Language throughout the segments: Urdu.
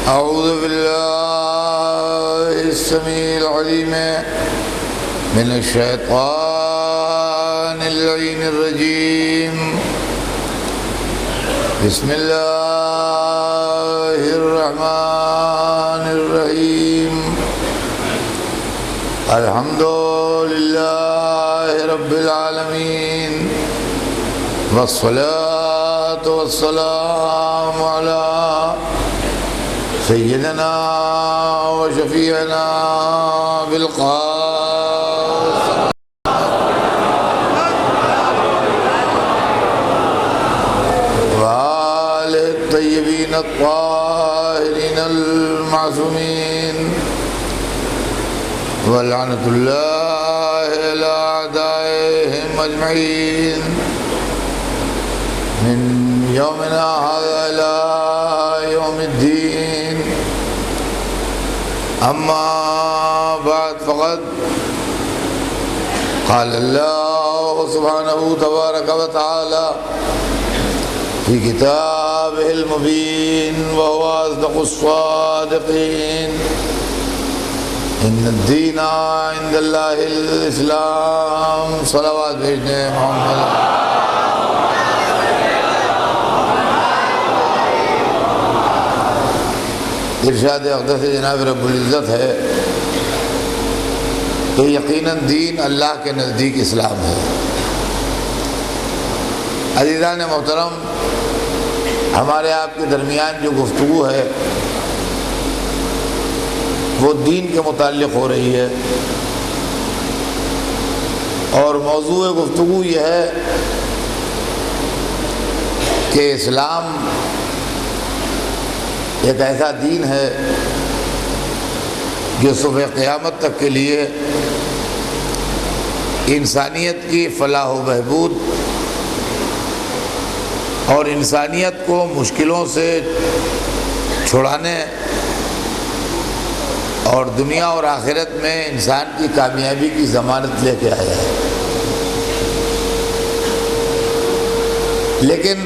أعوذ بالله السميع العليم من الشيطان اللعين الرجيم. بسم الله الرحمن الرحيم. الحمد لله رب العالمين، والصلاة والسلام على سيدنا وشفيعنا بالقاسم وآله الطيبين الطاهرين المعصومين، ولعنة الله على أعدائهم أجمعين من يومنا هذا إلى يوم الدين. أما بعد، فقد قال الله سبحانه تبارك وتعالى في كتابه المبين وهو أصدق الصادقين: إن الدين عند الله الإسلام. صلوات بھیجنے محمد. ارشاد اقدس جناب رب العزت ہے کہ یقیناً دین اللہ کے نزدیک اسلام ہے. عزیزان محترم، ہمارے آپ کے درمیان جو گفتگو ہے وہ دین کے متعلق ہو رہی ہے، اور موضوع گفتگو یہ ہے کہ اسلام ایک ایسا دین ہے جو صبح قیامت تک کے لیے انسانیت کی فلاح و بہبود اور انسانیت کو مشکلوں سے چھڑانے اور دنیا اور آخرت میں انسان کی کامیابی کی ضمانت لے کے آیا ہے. لیکن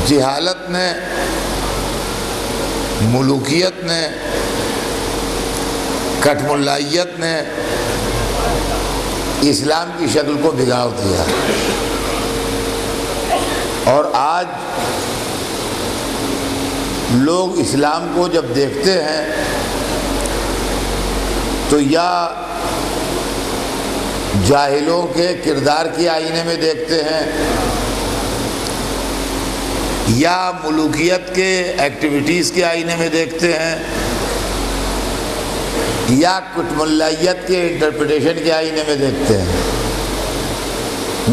جہالت نے، ملوکیت نے، کٹ ملائیت نے اسلام کی شکل کو بگاڑ دیا، اور آج لوگ اسلام کو جب دیکھتے ہیں تو یا جاہلوں کے کردار کے آئینے میں دیکھتے ہیں، یا ملوکیت کے ایکٹیویٹیز کے آئینے میں دیکھتے ہیں، یا کٹ ملائیت کے انٹرپریٹیشن کے آئینے میں دیکھتے ہیں.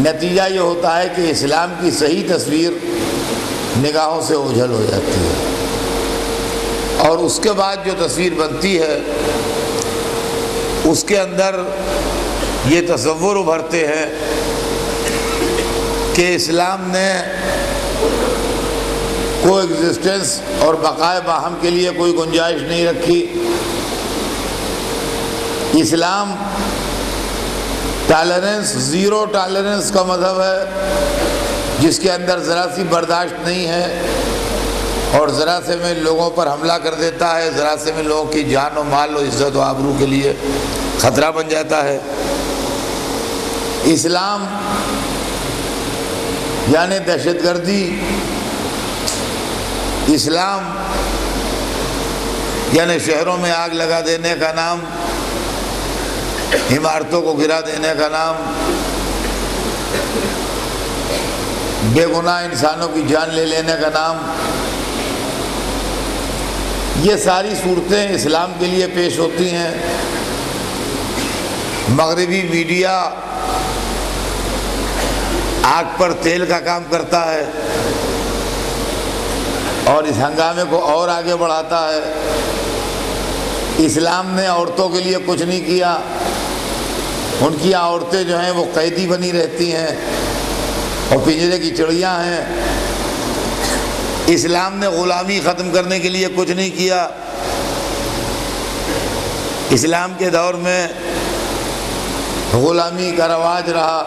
نتیجہ یہ ہوتا ہے کہ اسلام کی صحیح تصویر نگاہوں سے اوجھل ہو جاتی ہے، اور اس کے بعد جو تصویر بنتی ہے اس کے اندر یہ تصور ابھرتے ہیں کہ اسلام نے کو ایگزسٹنس اور بقائے باہم کے لیے کوئی گنجائش نہیں رکھی. اسلام ٹالرنس، زیرو ٹالرنس کا مذہب ہے، جس کے اندر ذرا سی برداشت نہیں ہے، اور ذرا سے میں لوگوں پر حملہ کر دیتا ہے، ذرا سے میں لوگوں کی جان و مال و عزت و آبرو کے لیے خطرہ بن جاتا ہے. اسلام یعنی دہشت گردی، اسلام یعنی شہروں میں آگ لگا دینے کا نام، عمارتوں کو گرا دینے کا نام، بے گناہ انسانوں کی جان لے لینے کا نام. یہ ساری صورتیں اسلام کے لیے پیش ہوتی ہیں. مغربی میڈیا آگ پر تیل کا کام کرتا ہے اور اس ہنگامے کو اور آگے بڑھاتا ہے. اسلام نے عورتوں کے لیے کچھ نہیں کیا، ان کی عورتیں جو ہیں وہ قیدی بنی رہتی ہیں اور پنجرے کی چڑیاں ہیں. اسلام نے غلامی ختم کرنے کے لیے کچھ نہیں کیا. اسلام کے دور میں غلامی کا رواج رہا.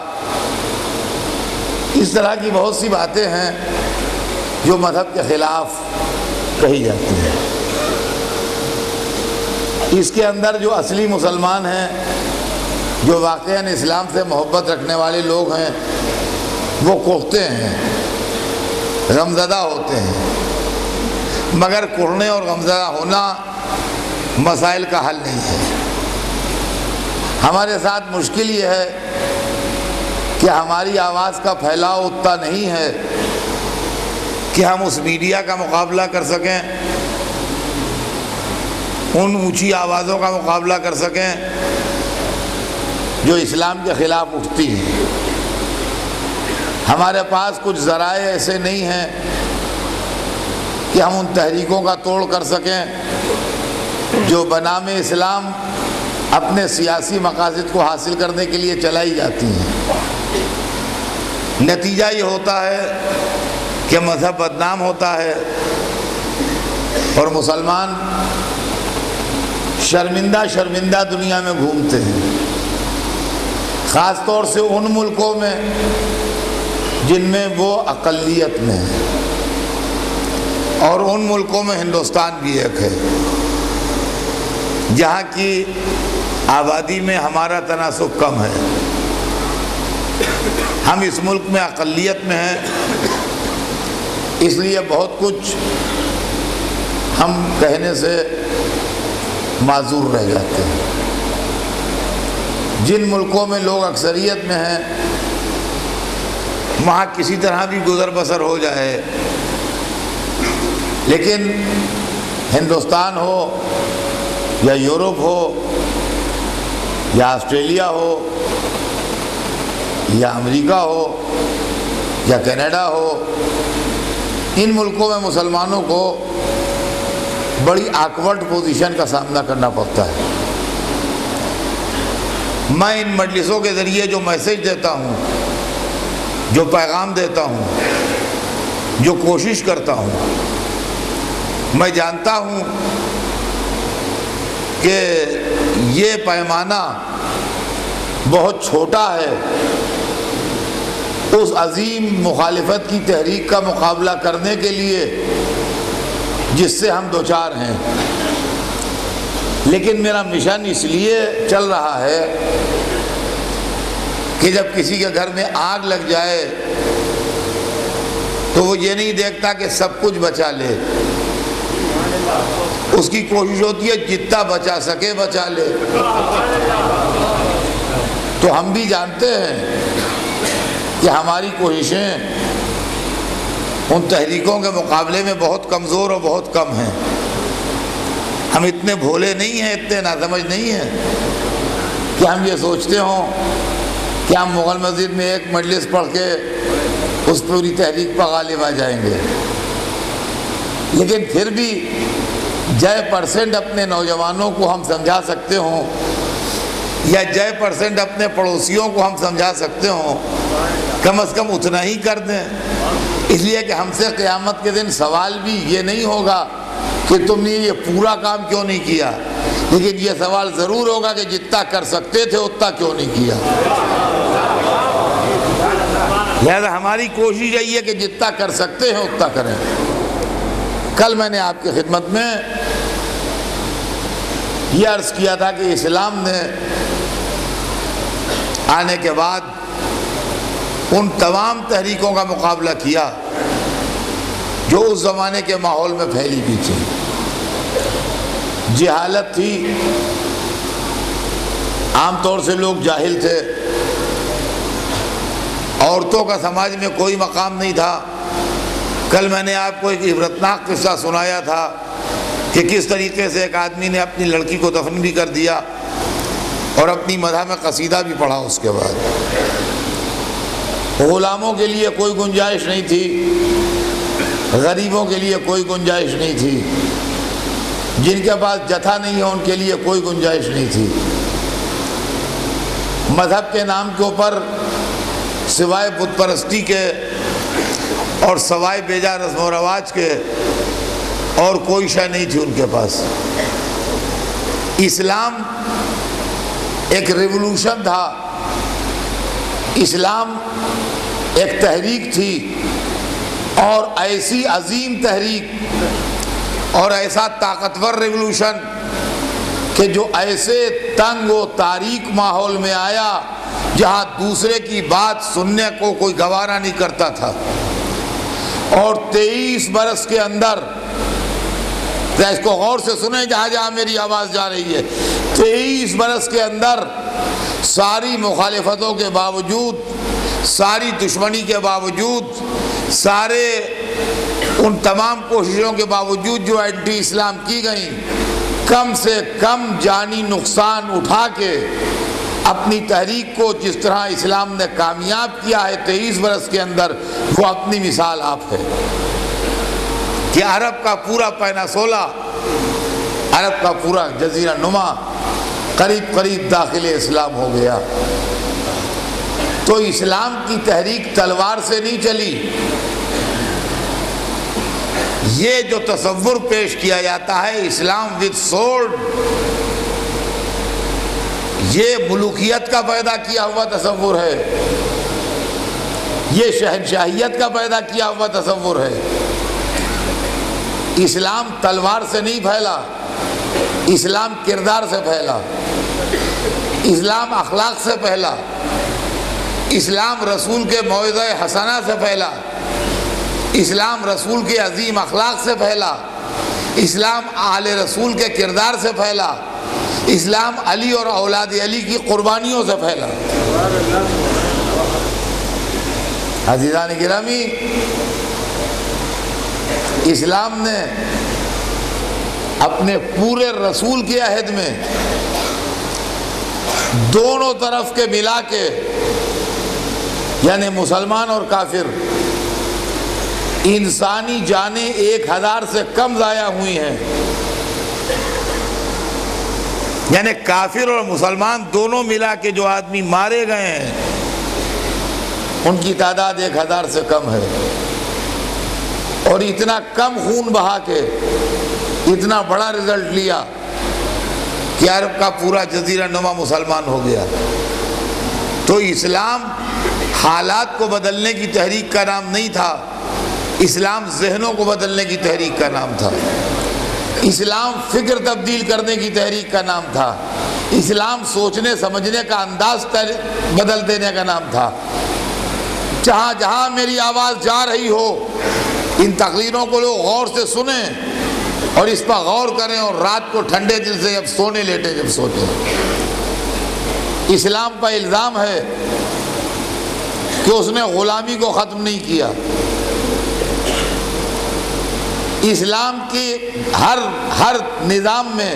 اس طرح کی بہت سی باتیں ہیں جو مذہب کے خلاف کہی جاتی ہے۔ اس کے اندر جو اصلی مسلمان ہیں، جو واقعاً اسلام سے محبت رکھنے والے لوگ ہیں، وہ کوہتے ہیں، غمزدہ ہوتے ہیں، مگر کوہنے اور غمزدہ ہونا مسائل کا حل نہیں ہے۔ ہمارے ساتھ مشکل یہ ہے کہ ہماری آواز کا پھیلاؤ اتنا نہیں ہے کہ ہم اس میڈیا کا مقابلہ کر سکیں، ان اونچی آوازوں کا مقابلہ کر سکیں جو اسلام کے خلاف اٹھتی ہیں۔ ہمارے پاس کچھ ذرائع ایسے نہیں ہیں کہ ہم ان تحریکوں کا توڑ کر سکیں جو بنام اسلام اپنے سیاسی مقاصد کو حاصل کرنے کے لیے چلائی جاتی ہیں۔ نتیجہ یہ ہوتا ہے کہ مذہب بدنام ہوتا ہے اور مسلمان شرمندہ دنیا میں گھومتے ہیں، خاص طور سے ان ملکوں میں جن میں وہ اقلیت میں ہے، اور ان ملکوں میں ہندوستان بھی ایک ہے جہاں کی آبادی میں ہمارا تناسب کم ہے۔ ہم اس ملک میں اقلیت میں ہیں، اس لیے بہت کچھ ہم کہنے سے معذور رہ جاتے ہیں۔ جن ملکوں میں لوگ اکثریت میں ہیں وہاں کسی طرح بھی گزر بسر ہو جائے، لیکن ہندوستان ہو یا یورپ ہو یا آسٹریلیا ہو یا امریکہ ہو یا کینیڈا ہو، ان ملکوں میں مسلمانوں کو بڑی آکورڈ پوزیشن کا سامنا کرنا پڑتا ہے۔ میں ان مجلسوں کے ذریعے جو میسج دیتا ہوں، جو پیغام دیتا ہوں، جو کوشش کرتا ہوں، میں جانتا ہوں کہ یہ پیمانہ بہت چھوٹا ہے اس عظیم مخالفت کی تحریک کا مقابلہ کرنے کے لیے جس سے ہم دوچار ہیں، لیکن میرا مشن اس لیے چل رہا ہے کہ جب کسی کے گھر میں آگ لگ جائے تو وہ یہ نہیں دیکھتا کہ سب کچھ بچا لے، اس کی کوشش ہوتی ہے جتنا بچا سکے بچا لے۔ تو ہم بھی جانتے ہیں کہ ہماری کوششیں ان تحریکوں کے مقابلے میں بہت کمزور اور بہت کم ہیں۔ ہم اتنے بھولے نہیں ہیں، اتنے ناسمجھ نہیں ہیں کہ ہم یہ سوچتے ہوں کہ ہم مغل مسجد میں ایک مجلس پڑھ کے اس پوری تحریک پر غالب آ جائیں گے۔ لیکن پھر بھی جے پرسنٹ اپنے نوجوانوں کو ہم سمجھا سکتے ہوں یا جے پرسنٹ اپنے پڑوسیوں کو ہم سمجھا سکتے ہوں، کم از کم اتنا ہی کر دیں، اس لیے کہ ہم سے قیامت کے دن سوال بھی یہ نہیں ہوگا کہ تم نے یہ پورا کام کیوں نہیں کیا، لیکن یہ سوال ضرور ہوگا کہ جتنا کر سکتے تھے اتنا کیوں نہیں کیا۔ لہذا ہماری کوشش یہی ہے کہ جتنا کر سکتے ہیں اتنا کریں۔ کل میں نے آپ کی خدمت میں یہ عرض کیا تھا کہ اسلام نے آنے کے بعد ان تمام تحریکوں کا مقابلہ کیا جو اس زمانے کے ماحول میں پھیلی بھی تھی۔ جہالت تھی، عام طور سے لوگ جاہل تھے، عورتوں کا سماج میں کوئی مقام نہیں تھا۔ کل میں نے آپ کو ایک عبرتناک قصہ سنایا تھا کہ کس طریقے سے ایک آدمی نے اپنی لڑکی کو دفن بھی کر دیا اور اپنی مدح میں قصیدہ بھی پڑھا۔ اس کے بعد غلاموں کے لیے کوئی گنجائش نہیں تھی، غریبوں کے لیے کوئی گنجائش نہیں تھی، جن کے پاس جتھا نہیں ہے ان کے لیے کوئی گنجائش نہیں تھی۔ مذہب کے نام کے اوپر سوائے بت پرستی کے اور سوائے بیجا رسم و رواج کے اور کوئی شے نہیں تھی ان کے پاس۔ اسلام ایک ریولوشن تھا، اسلام ایک تحریک تھی، اور ایسی عظیم تحریک اور ایسا طاقتور ریولوشن کہ جو ایسے تنگ و تاریک ماحول میں آیا جہاں دوسرے کی بات سننے کو کوئی گوارا نہیں کرتا تھا، اور 23 برس کے اندر، اس کو غور سے سنیں جہاں جہاں میری آواز جا رہی ہے، 23 برس کے اندر ساری مخالفتوں کے باوجود، ساری دشمنی کے باوجود، سارے ان تمام کوششوں کے باوجود جو اینٹی اسلام کی گئیں، کم سے کم جانی نقصان اٹھا کے اپنی تحریک کو جس طرح اسلام نے کامیاب کیا ہے 23 برس کے اندر، وہ اپنی مثال آپ ہے کہ عرب کا پورا پیناسولا، عرب کا پورا جزیرہ نما قریب قریب داخل اسلام ہو گیا۔ تو اسلام کی تحریک تلوار سے نہیں چلی۔ یہ جو تصور پیش کیا جاتا ہے اسلام وتھ سورڈ، یہ ملوکیت کا پیدا کیا ہوا تصور ہے، یہ شہنشاہیت کا پیدا کیا ہوا تصور ہے۔ اسلام تلوار سے نہیں پھیلا، اسلام کردار سے پھیلا، اسلام اخلاق سے پھیلا، اسلام رسول کے موعظہ حسنہ سے پھیلا، اسلام رسول کے عظیم اخلاق سے پھیلا، اسلام آل رسول کے کردار سے پھیلا، اسلام علی اور اولاد علی کی قربانیوں سے پھیلا۔ عزیزان گرامی، اسلام نے اپنے پورے رسول کے عہد میں دونوں طرف کے ملا کے، یعنی مسلمان اور کافر، انسانی جانیں 1000 سے کم ضائع ہوئی ہیں، یعنی کافر اور مسلمان دونوں ملا کے جو آدمی مارے گئے ہیں ان کی تعداد 1000 سے کم ہے، اور اتنا کم خون بہا کے اتنا بڑا رزلٹ لیا کہ عرب کا پورا جزیرہ نما مسلمان ہو گیا۔ تو اسلام حالات کو بدلنے کی تحریک کا نام نہیں تھا، اسلام ذہنوں کو بدلنے کی تحریک کا نام تھا، اسلام فکر تبدیل کرنے کی تحریک کا نام تھا، اسلام سوچنے سمجھنے کا انداز بدل دینے کا نام تھا۔ جہاں جہاں میری آواز جا رہی ہو، ان تقریروں کو لوگ غور سے سنیں اور اس پر غور کریں، اور رات کو ٹھنڈے دل سے جب سونے لیٹے جب سوتے۔ اسلام کا الزام ہے کہ اس نے غلامی کو ختم نہیں کیا۔ اسلام کی ہر نظام میں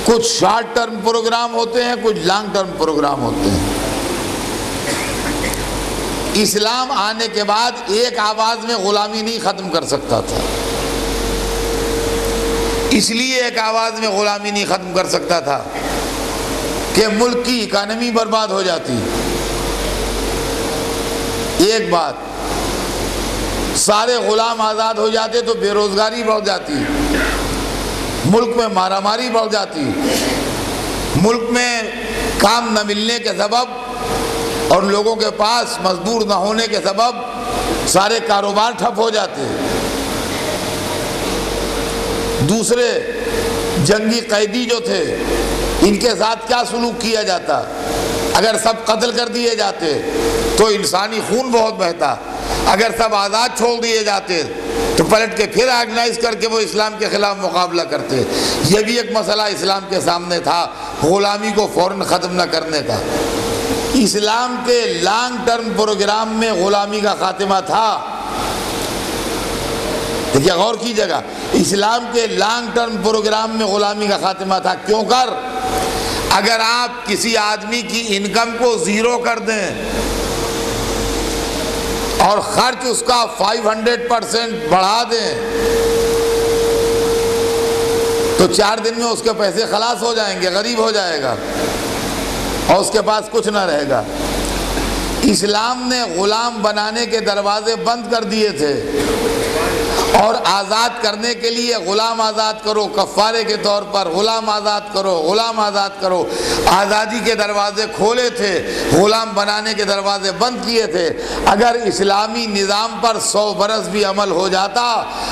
کچھ شارٹ ٹرم پروگرام ہوتے ہیں، کچھ لانگ ٹرم پروگرام ہوتے ہیں۔ اسلام آنے کے بعد ایک آواز میں غلامی نہیں ختم کر سکتا تھا، اس لیے ایک آواز میں غلامی نہیں ختم کر سکتا تھا کہ ملک کی اکانومی برباد ہو جاتی۔ ایک بات، سارے غلام آزاد ہو جاتے تو بے روزگاری بڑھ جاتی، ملک میں مارا ماری بڑھ جاتی، ملک میں کام نہ ملنے کے سبب اور لوگوں کے پاس مزدور نہ ہونے کے سبب سارے کاروبار ٹھپ ہو جاتے۔ دوسرے جنگی قیدی جو تھے ان کے ساتھ کیا سلوک کیا جاتا؟ اگر سب قتل کر دیے جاتے تو انسانی خون بہت بہتا، اگر سب آزاد چھوڑ دیے جاتے تو پلٹ کے پھر آرگنائز کر کے وہ اسلام کے خلاف مقابلہ کرتے۔ یہ بھی ایک مسئلہ اسلام کے سامنے تھا، غلامی کو فوراً ختم نہ کرنے کا۔ اسلام کے لانگ ٹرم پروگرام میں غلامی کا خاتمہ تھا۔ دیکھیے غور کیجیے گا، اسلام کے لانگ ٹرم پروگرام میں غلامی کا خاتمہ تھا۔ کیوں کر؟ اگر آپ کسی آدمی کی انکم کو 0 کر دیں اور خرچ اس کا 500% بڑھا دیں تو 4 دن میں اس کے پیسے خلاص ہو جائیں گے، غریب ہو جائے گا اور اس کے پاس کچھ نہ رہے گا۔ اسلام نے غلام بنانے کے دروازے بند کر دیے تھے اور آزاد کرنے کے لیے غلام آزاد کرو، کفارے کے طور پر غلام آزاد کرو، غلام آزاد کرو۔ آزادی کے دروازے کھولے تھے، غلام بنانے کے دروازے بند کیے تھے۔ اگر اسلامی نظام پر 100 برس بھی عمل ہو جاتا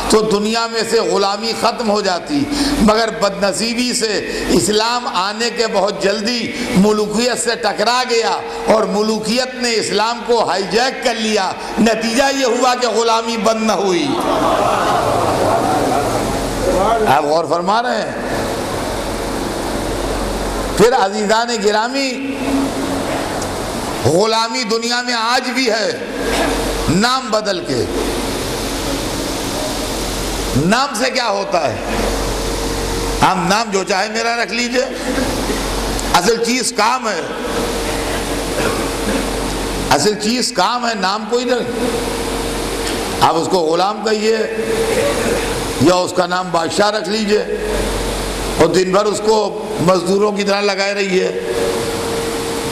تو دنیا میں سے غلامی ختم ہو جاتی، مگر بدنصیبی سے اسلام آنے کے بہت جلدی ملوکیت سے ٹکرا گیا اور ملوکیت نے اسلام کو ہائی جیک کر لیا۔ نتیجہ یہ ہوا کہ غلامی بند نہ ہوئی۔ آپ غور فرما رہے ہیں؟ پھر عزیزان گرامی، غلامی دنیا میں آج بھی ہے، نام بدل کے۔ نام سے کیا ہوتا ہے؟ آپ نام جو چاہے میرا رکھ لیجئے، اصل چیز کام ہے، اصل چیز کام ہے، نام کوئی نہیں۔ آپ اس کو غلام کہیے یا اس کا نام بادشاہ رکھ لیجئے اور دن بھر اس کو مزدوروں کی طرح لگائے رہیے،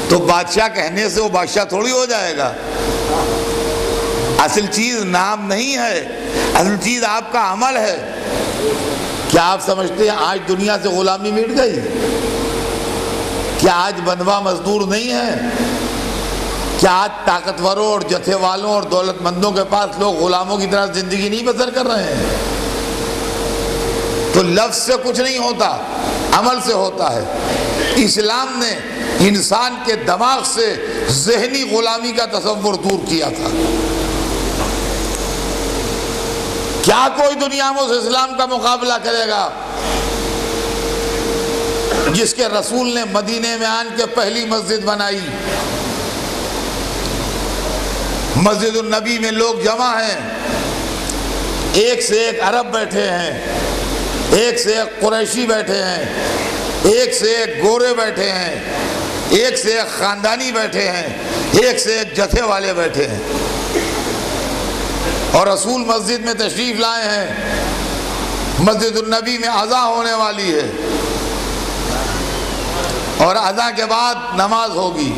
تو بادشاہ کہنے سے وہ بادشاہ تھوڑی ہو جائے گا۔ اصل چیز نام نہیں ہے، اصل چیز آپ کا عمل ہے۔ کیا آپ سمجھتے ہیں آج دنیا سے غلامی مٹ گئی؟ کیا آج بندوا مزدور نہیں ہے؟ کیا آج طاقتوروں اور جتھے والوں اور دولت مندوں کے پاس لوگ غلاموں کی طرح زندگی نہیں بسر کر رہے ہیں؟ تو لفظ سے کچھ نہیں ہوتا، عمل سے ہوتا ہے۔ اسلام نے انسان کے دماغ سے ذہنی غلامی کا تصور دور کیا تھا۔ کیا کوئی دنیا میں اس اسلام کا مقابلہ کرے گا جس کے رسول نے مدینے میں آن کے پہلی مسجد بنائی؟ مسجد النبی میں لوگ جمع ہیں، ایک سے ایک عرب بیٹھے ہیں، ایک سے ایک قریشی بیٹھے ہیں، ایک سے ایک گورے بیٹھے ہیں، ایک سے ایک خاندانی بیٹھے ہیں، ایک سے ایک جتھے والے بیٹھے ہیں، اور رسول مسجد میں تشریف لائے ہیں۔ مسجد النبی میں اذان ہونے والی ہے اور اذان کے بعد نماز ہوگی۔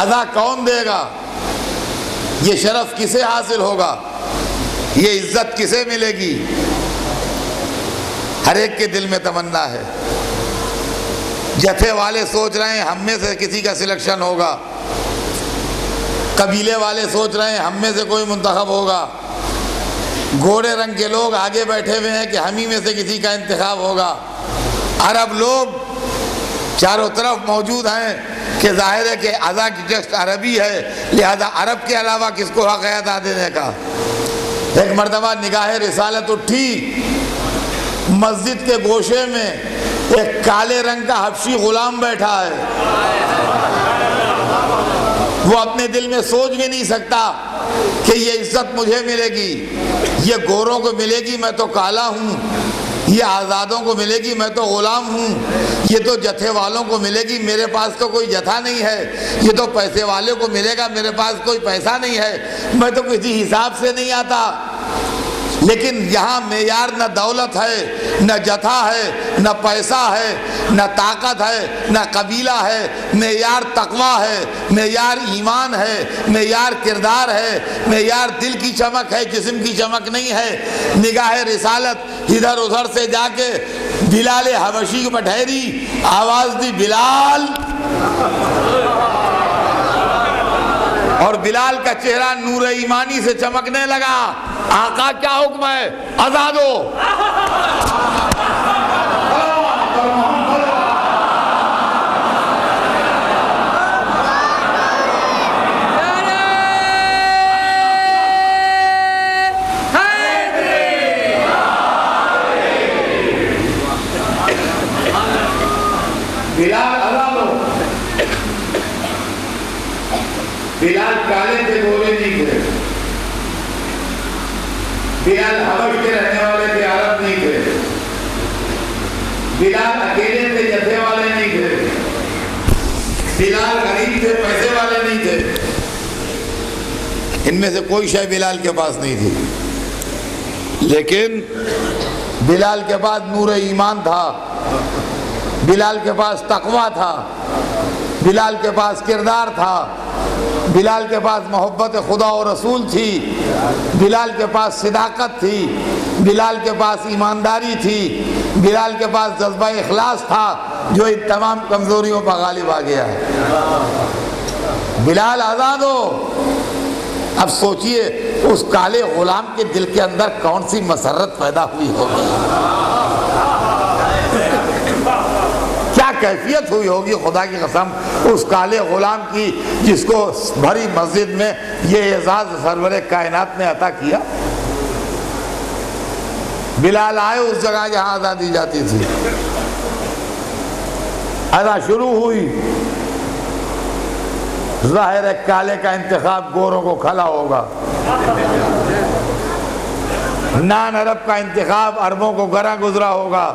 اذان کون دے گا؟ یہ شرف کسے حاصل ہوگا؟ یہ عزت کسے ملے گی؟ ہر ایک کے دل میں تمنا ہے۔ جتھے والے سوچ رہے ہیں ہم میں سے کسی کا سلیکشن ہوگا، قبیلے والے سوچ رہے ہیں ہم میں سے کوئی منتخب ہوگا، گورے رنگ کے لوگ آگے بیٹھے ہوئے ہیں کہ ہم ہی میں سے کسی کا انتخاب ہوگا، عرب لوگ چاروں طرف موجود ہیں کہ ظاہر ہے کہ اذان کی ٹیکسٹ عربی ہے، لہذا عرب کے علاوہ کس کو حق ہے ادا دینے کا۔ ایک مرتبہ نگاہ رسالت اٹھی، مسجد کے گوشے میں ایک کالے رنگ کا حبشی غلام بیٹھا ہے۔ وہ اپنے دل میں سوچ بھی نہیں سکتا کہ یہ عزت مجھے ملے گی، یہ گوروں کو ملے گی، میں تو کالا ہوں، یہ آزادوں کو ملے گی، میں تو غلام ہوں، یہ تو جتھے والوں کو ملے گی، میرے پاس تو کوئی جتھا نہیں ہے، یہ تو پیسے والے کو ملے گا، میرے پاس کوئی پیسہ نہیں ہے، میں تو کسی حساب سے نہیں آتا۔ لیکن یہاں معیار نہ دولت ہے، نہ جتھا ہے، نہ پیسہ ہے، نہ طاقت ہے، نہ قبیلہ ہے، معیار تقویٰ ہے، معیار ایمان ہے، معیار کردار ہے، معیار دل کی چمک ہے، جسم کی چمک نہیں ہے۔ نگاہ رسالت ادھر ادھر سے جا کے بلال حبشی کو ٹھہری، آواز دی بلال، اور بلال کا چہرہ نور ایمانی سے چمکنے لگا۔ آقا کیا حکم ہے؟ اذان دو۔ بلال اذان دو۔ بلال کالے تھے، گورے نہیں تھے، بلال حبش کے رہنے والے تھے، عرب نہیں تھے، بلال اکیلے تھے، جتھے والے نہیں تھے، بلال غریب تھے، پیسے والے نہیں تھے، ان میں سے کوئی شے بلال کے پاس نہیں تھی، لیکن بلال کے پاس نور ایمان تھا، بلال کے پاس تقویٰ تھا، بلال کے پاس کردار تھا، بلال کے پاس محبت خدا و رسول تھی، بلال کے پاس صداقت تھی، بلال کے پاس ایمانداری تھی، بلال کے پاس جذبہ اخلاص تھا، جو ان تمام کمزوریوں پر غالب آ گیا ہے۔ بلال آزاد ہو۔ اب سوچئے اس کالے غلام کے دل کے اندر کون سی مسرت پیدا ہوئی ہوگی، کیا کیفیت ہوئی ہوگی خدا کی قسم اس کالے غلام کی، جس کو بھری مسجد میں یہ اعزاز سرور کائنات نے عطا کیا۔ بلال آئے اس جگہ جہاں اذان دی جاتی تھی، اذان شروع ہوئی، ظاہر ہے کالے کا انتخاب گوروں کو کھلا ہوگا، نان عرب کا انتخاب عربوں کو گراں گزرا ہوگا،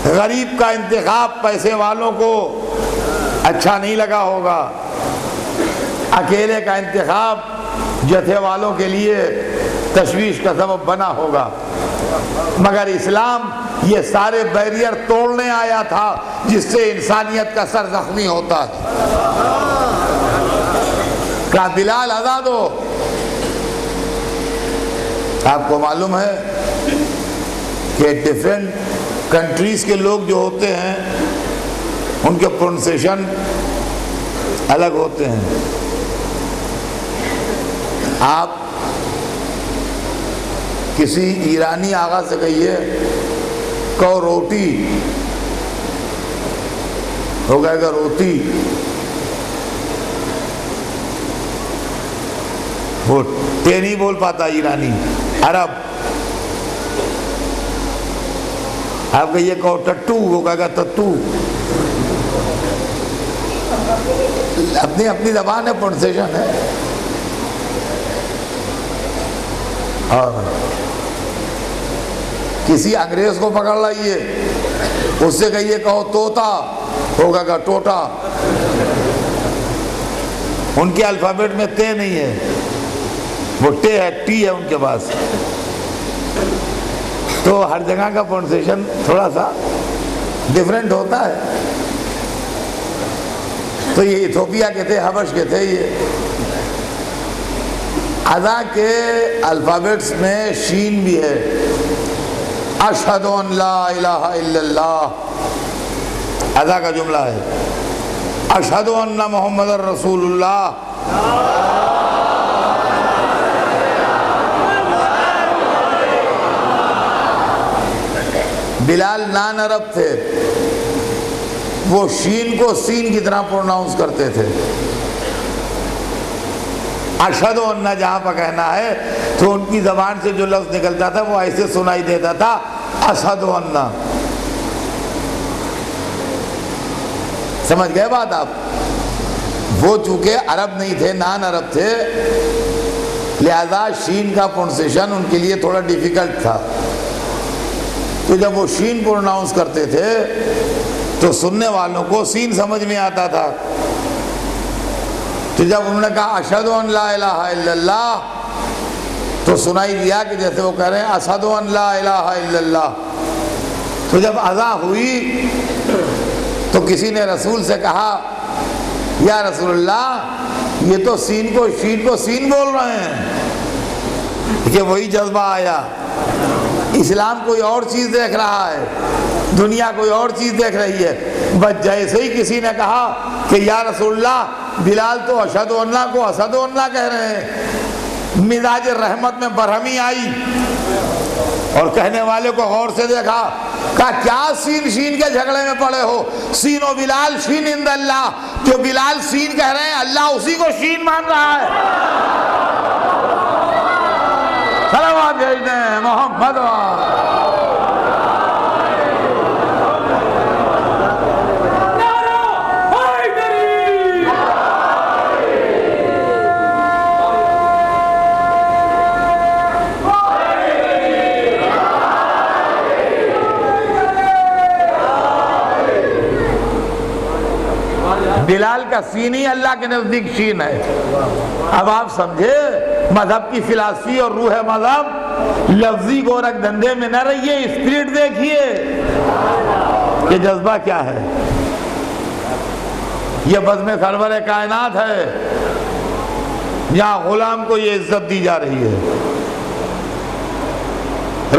غریب کا انتخاب پیسے والوں کو اچھا نہیں لگا ہوگا، اکیلے کا انتخاب جتھے والوں کے لیے تشویش کا سبب بنا ہوگا، مگر اسلام یہ سارے بیریئر توڑنے آیا تھا جس سے انسانیت کا سر زخمی ہوتا ہے۔ کہا بلال آزاد ہو۔ آپ کو معلوم ہے کہ ڈیفرنٹ کنٹریز کے لوگ جو ہوتے ہیں ان کے پروننسیشن الگ ہوتے ہیں۔ آپ کسی ایرانی آقا سے کہیے کہو روٹی، ہو گئے گا روٹی، وہ ٹے نہیں بول پاتا ایرانی، عرب۔ آپ کہیے کہو ٹٹو، وہ کہے گا تتو۔ اپنی اپنی زبان ہے، پروننسیشن ہے۔ اور کسی انگریز کو پکڑ لائیے، اس سے کہیے کہو طوطا، ہوگا گا ٹوٹا۔ ان کے الفابیٹ میں تے نہیں ہے، وہ ٹے ہے، ٹی ہے ان کے پاس۔ تو ہر جگہ کا پروننسیشن تھوڑا سا ڈیفرنٹ ہوتا ہے۔ تو یہ ایتھوپیا کے تھے، حبش کے تھے۔ یہ اذان کے الفابیٹس میں شین بھی ہے، اشہد ان لا الہ الا اللہ، اذان کا جملہ ہے، اشہد ان محمد رسول اللہ۔ بلال نان عرب تھے، وہ شین کو سین کی طرح پروناؤنس کرتے تھے۔ اشہد ان جہاں پر کہنا ہے تو ان کی زبان سے جو لفظ نکلتا تھا وہ ایسے سنائی دیتا تھا، اشہد ان۔ سمجھ گئے بات آپ؟ وہ چونکہ عرب نہیں تھے، نان عرب تھے، لہذا شین کا پروننسیشن ان کے لیے تھوڑا ڈیفیکلٹ تھا۔ تو جب وہ شین پروناؤنس کرتے تھے تو سننے والوں کو سین سمجھ میں آتا تھا۔ تو جب انہوں نے کہا اشہد ان لا الہ الا اللہ، تو سنائی دیا کہ جیسے وہ کہہ رہے ہیں اشہد ان لا الہ الا اللہ۔ تو جب اذان ہوئی تو کسی نے رسول سے کہا یا رسول اللہ، یہ تو سین کو شین کو سین بول رہے ہیں۔ کہ وہی جذبہ آیا، اسلام کوئی اور چیز دیکھ رہا ہے، دنیا کوئی اور چیز دیکھ رہی ہے۔ بس جیسے ہی کسی نے کہا کہ یا رسول اللہ، بلال تو اشہد اللہ کو اشہد اللہ کہہ رہے ہیں، مزاج رحمت میں برہمی آئی، اور کہنے والے کو غور سے دیکھا، کہا کیا سین شین کے جھگڑے میں پڑے ہو؟ سین و بلال شین عند اللہ، جو بلال سین کہہ رہے ہیں اللہ اسی کو شین مان رہا ہے۔ صلوات بھیجتے ہیں محمد۔ بلال کا سین ہی اللہ کے نزدیک شین ہے۔ اب آپ سمجھے مذہب کی فلسفی اور روح مذہب، لفظی گورکھ دھندے میں نہ رہیے، اسپرٹ دیکھیے کہ جذبہ کیا ہے۔ یہ بزم سرور کائنات ہے جہاں غلام کو یہ عزت دی جا رہی ہے.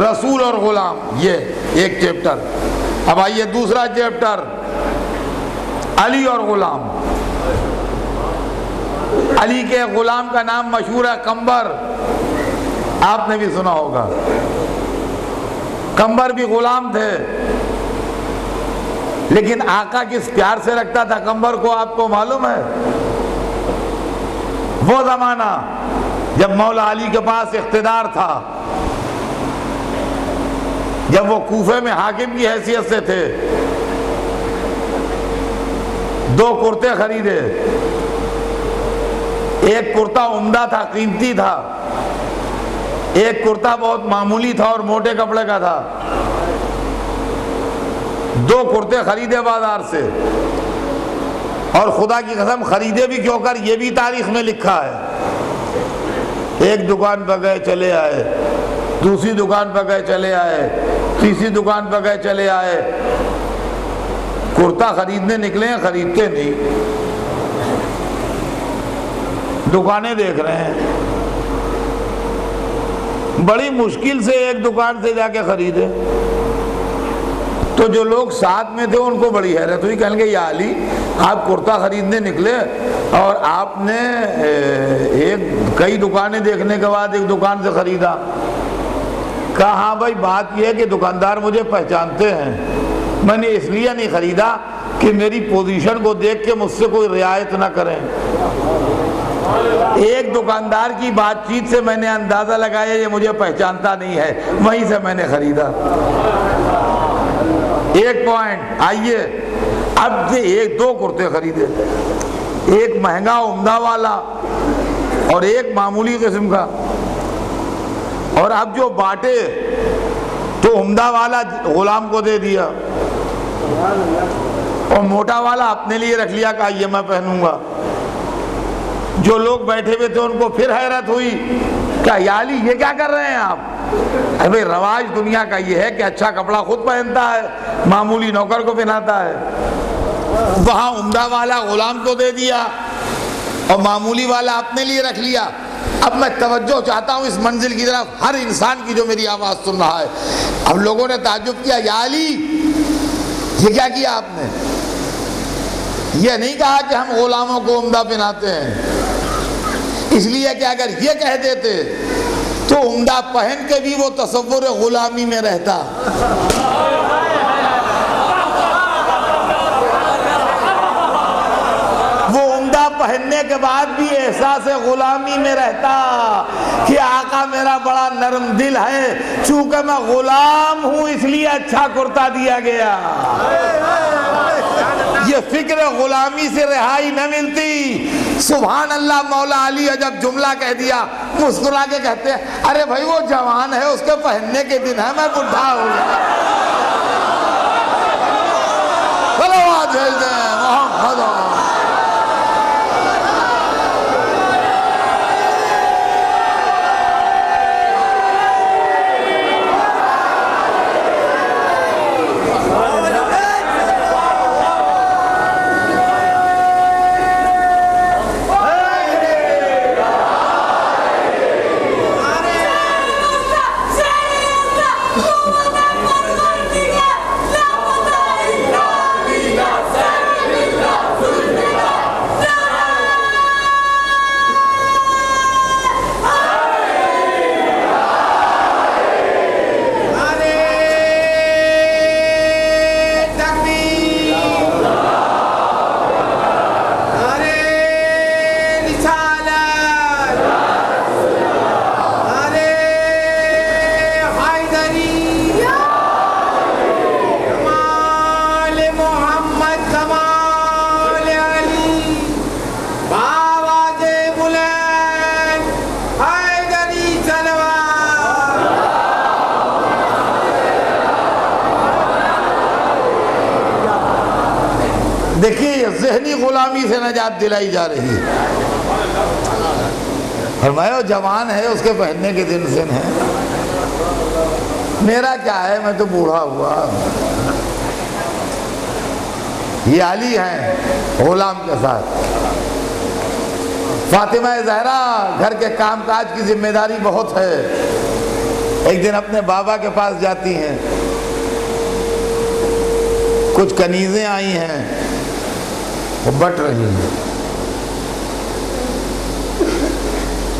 رسول اور غلام، یہ ایک چیپٹر. اب آئیے دوسرا چیپٹر، علی اور غلام. علی کے غلام کا نام مشہور ہے قمبر، آپ نے بھی سنا ہوگا. قمبر بھی غلام تھے، لیکن آقا کس پیار سے رکھتا تھا قمبر کو آپ کو معلوم ہے؟ وہ زمانہ جب مولا علی کے پاس اقتدار تھا، جب وہ کوفے میں حاکم کی حیثیت سے تھے، 2 کرتے خریدے. ایک کرتا عمدہ تھا، قیمتی تھا. ایک کرتا بہت معمولی تھا اور موٹے کپڑے کا تھا. 2 کرتے خریدے بازار سے، اور خدا کی قسم خریدے بھی کیوں کر، یہ بھی تاریخ میں لکھا ہے. ایک دکان پہ گئے چلے آئے، دوسری دکان پہ گئے چلے آئے، تیسری دکان پہ گئے چلے آئے. کرتا خریدنے نکلے ہیں، خریدتے نہیں. دکانیں دیکھ رہے ہیں، بڑی مشکل سے ایک دکان سے جا کے خریدے. تو جو لوگ ساتھ میں تھے ان کو بڑی حیرت ہوئی، کہنے لگے یا علی آپ کرتا خریدنے نکلے اور آپ نے کئی دکانیں دیکھنے کے بعد ایک دکان سے خریدا. کہا ہاں بھائی بات یہ ہے کہ دکاندار مجھے پہچانتے ہیں، میں نے اس لیے نہیں خریدا کہ میری پوزیشن کو دیکھ کے مجھ سے کوئی رعایت نہ کریں. ایک دکاندار کی بات چیت سے میں نے اندازہ لگایا یہ مجھے پہچانتا نہیں ہے، وہیں سے میں نے خریدا. ایک پوائنٹ. آئیے اب سے 2 کرتے خریدے، ایک مہنگا عمدہ والا اور ایک معمولی قسم کا. اور اب جو بانٹے تو عمدہ والا غلام کو دے دیا اور موٹا والا اپنے لیے رکھ لیا، کہا یہ میں پہنوں گا. جو لوگ بیٹھے ہوئے تھے ان کو پھر حیرت ہوئی، کہا یا علی یہ کیا کر رہے ہیں آپ؟ ابھی رواج دنیا کا یہ ہے کہ اچھا کپڑا خود پہنتا ہے، معمولی نوکر کو پہناتا ہے. وہاں عمدہ والا غلام کو دے دیا اور معمولی والا اپنے لیے رکھ لیا. اب میں توجہ چاہتا ہوں اس منزل کی طرف، ہر انسان کی جو میری آواز سن رہا ہے. اب لوگوں نے تعجب کیا، یا علی یہ کیا کیا آپ نے؟ یہ نہیں کہا کہ ہم غلاموں کو عمدہ پہناتے ہیں، اس لیے کہ اگر یہ کہہ دیتے تو عمدہ پہن کے بھی وہ تصور غلامی میں رہتا. وہ عمدہ پہننے کے بعد بھی احساس غلامی میں رہتا کہ آقا میرا بڑا نرم دل ہے، چونکہ میں غلام ہوں اس لیے اچھا کرتا دیا گیا. یہ فکر غلامی سے رہائی نہ ملتی. سبحان اللہ. مولا علی جب جملہ کہہ دیا مسکرا کے کہتے ہیں ارے بھائی وہ جوان ہے، اس کے پہننے کے دن ہے، میں بڈھا ہو گیا. صلوات بھیج دیں محمد. دیکھیے یہ ذہنی غلامی سے نجات دلائی جا رہی ہے. فرمایا جوان ہے اس کے پہننے کے دن سے ہیں، میرا کیا ہے، میں تو بوڑھا ہوا. یہ علی ہیں غلام کے ساتھ۔ فاطمہ زہرا گھر کے کام کاج کی ذمہ داری بہت ہے، ایک دن اپنے بابا کے پاس جاتی ہیں، کچھ کنیزیں آئی ہیں، وہ بٹ رہی ہیں۔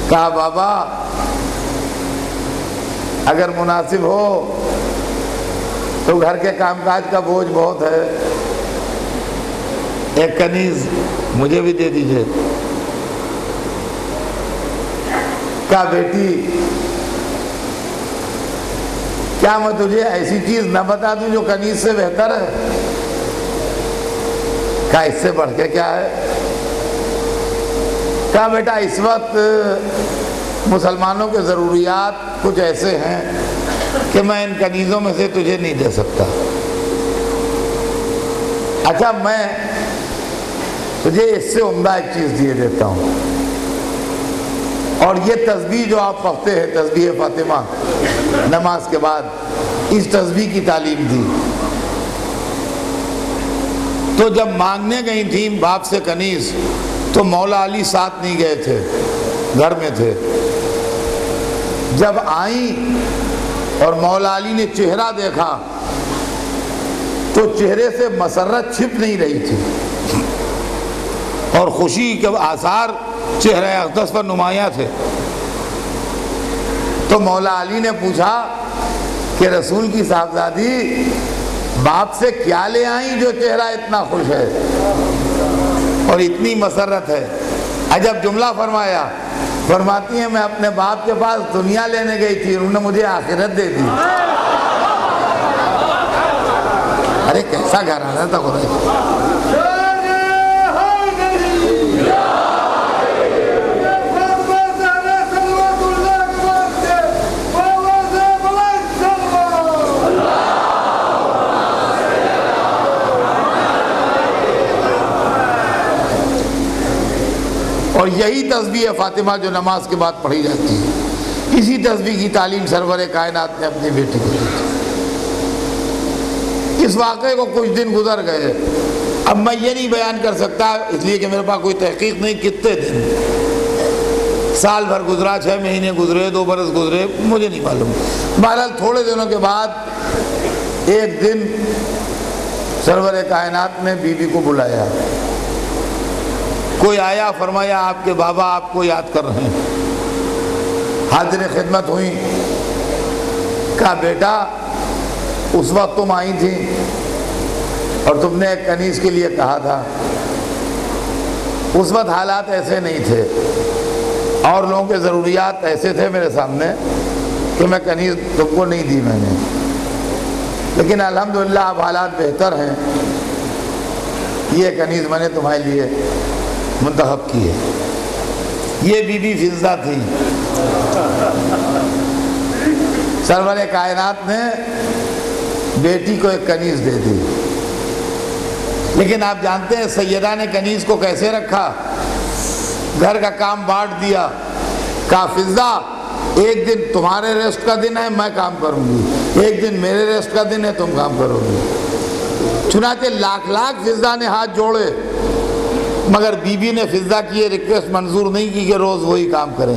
کہا بابا اگر مناسب ہو تو گھر کے کام کاج کا بوجھ بہت ہے، ایک کنیز مجھے بھی دے دیجئے۔ کہا بیٹی کیا میں تجھے ایسی چیز نہ بتا دوں جو کنیز سے بہتر ہے؟ کہا اس سے بڑھ کے کیا ہے؟ کہا بیٹا اس وقت مسلمانوں کے ضروریات کچھ ایسے ہیں کہ میں ان کنیزوں میں سے تجھے نہیں دے سکتا۔ اچھا میں تجھے اس سے عمدہ ایک چیز دیے دیتا ہوں، اور یہ تسبیح جو آپ پڑھتے ہیں تسبیح فاطمہ نماز کے بعد، اس تسبیح کی تعلیم دی۔ تو جب مانگنے گئی تھیں باپ سے کنیز تو مولا علی ساتھ نہیں گئے تھے، گھر میں تھے۔ جب آئیں اور مولا علی نے چہرہ دیکھا تو چہرے سے مسرت چھپ نہیں رہی تھی اور خوشی کے آثار چہرہ اقدس پر نمایاں تھے۔ تو مولا علی نے پوچھا کہ رسول کی صاحبزادی باپ سے کیا لے آئیں جو چہرہ اتنا خوش ہے اور اتنی مسرت ہے؟ عجب جملہ فرمایا، فرماتی ہیں میں اپنے باپ کے پاس دنیا لینے گئی تھی، انہوں نے مجھے آخرت دے دی۔ ارے کیسا گھرانہ تھا قریش! اور یہی تسبیح فاطمہ جو نماز کے بعد پڑھی جاتی ہے، اسی تسبیح کی تعلیم سرور کائنات نے اپنی بیٹی کو دی تھی۔ اس واقعے کو کچھ دن گزر گئے، اب میں یہ نہیں بیان کر سکتا اس لیے کہ میرے پاس کوئی تحقیق نہیں کتنے دن، سال بھر گزرا، 6 مہینے گزرے، 2 برس گزرے، مجھے نہیں معلوم۔ بہرحال تھوڑے دنوں کے بعد ایک دن سرور کائنات نے بی بی کو بلایا، کوئی آیا، فرمایا آپ کے بابا آپ کو یاد کر رہے ہیں۔ حاضر خدمت ہوئی، کہا بیٹا اس وقت تم آئی تھی اور تم نے ایک کنیز کے لیے کہا تھا، اس وقت حالات ایسے نہیں تھے اور لوگوں کے ضروریات ایسے تھے میرے سامنے کہ میں کنیز تم کو نہیں دی میں نے، لیکن الحمدللہ اب حالات بہتر ہیں، یہ کنیز میں نے تمہارے لیے منتخب کی ہے۔ یہ بی بی فضہ تھی، سرور کائنات نے بیٹی کو ایک کنیز دے دی، لیکن آپ جانتے ہیں سیدہ نے کنیز کو کیسے رکھا؟ گھر کا کام بانٹ دیا، کہا فضہ ایک دن تمہارے ریسٹ کا دن ہے میں کام کروں گی، ایک دن میرے ریسٹ کا دن ہے تم کام کرو گی۔ چنانچہ لاکھ فضہ نے ہاتھ جوڑے، مگر بی بی نے فضہ کی یہ ریکویسٹ منظور نہیں کی کہ روز وہی کام کریں۔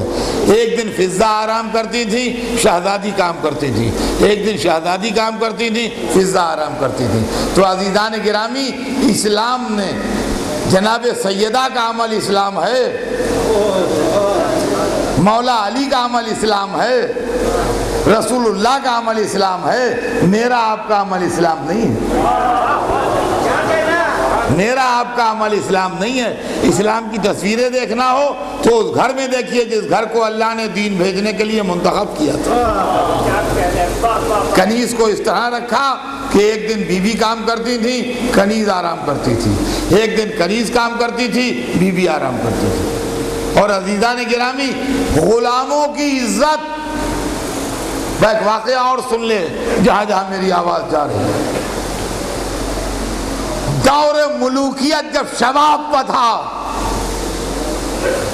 ایک دن فضہ آرام کرتی تھی، شہزادی کام کرتی تھی، ایک دن شہزادی کام کرتی تھی، فضہ آرام کرتی تھی۔ تو عزیزان گرامی، اسلام نے جناب سیدہ کا عمل اسلام ہے، مولا علی کا عمل اسلام ہے، رسول اللہ کا عمل اسلام ہے، میرا آپ کا عمل اسلام نہیں ہے، میرا آپ کا عمل اسلام نہیں ہے۔ اسلام کی تصویریں دیکھنا ہو تو اس گھر میں دیکھیے جس گھر کو اللہ نے دین بھیجنے کے لیے منتخب کیا تھا۔ کنیز کو اس طرح رکھا کہ ایک دن بی بی کام کرتی تھی، کنیز آرام کرتی تھی، ایک دن کنیز کام کرتی تھی، بی بی آرام کرتی تھی۔ اور عزیزان گرامی، غلاموں کی عزت، ایک واقعہ اور سن لے جہاں جہاں میری آواز جا رہی ہے۔ دور ملوکیت جب شباب پر تھا،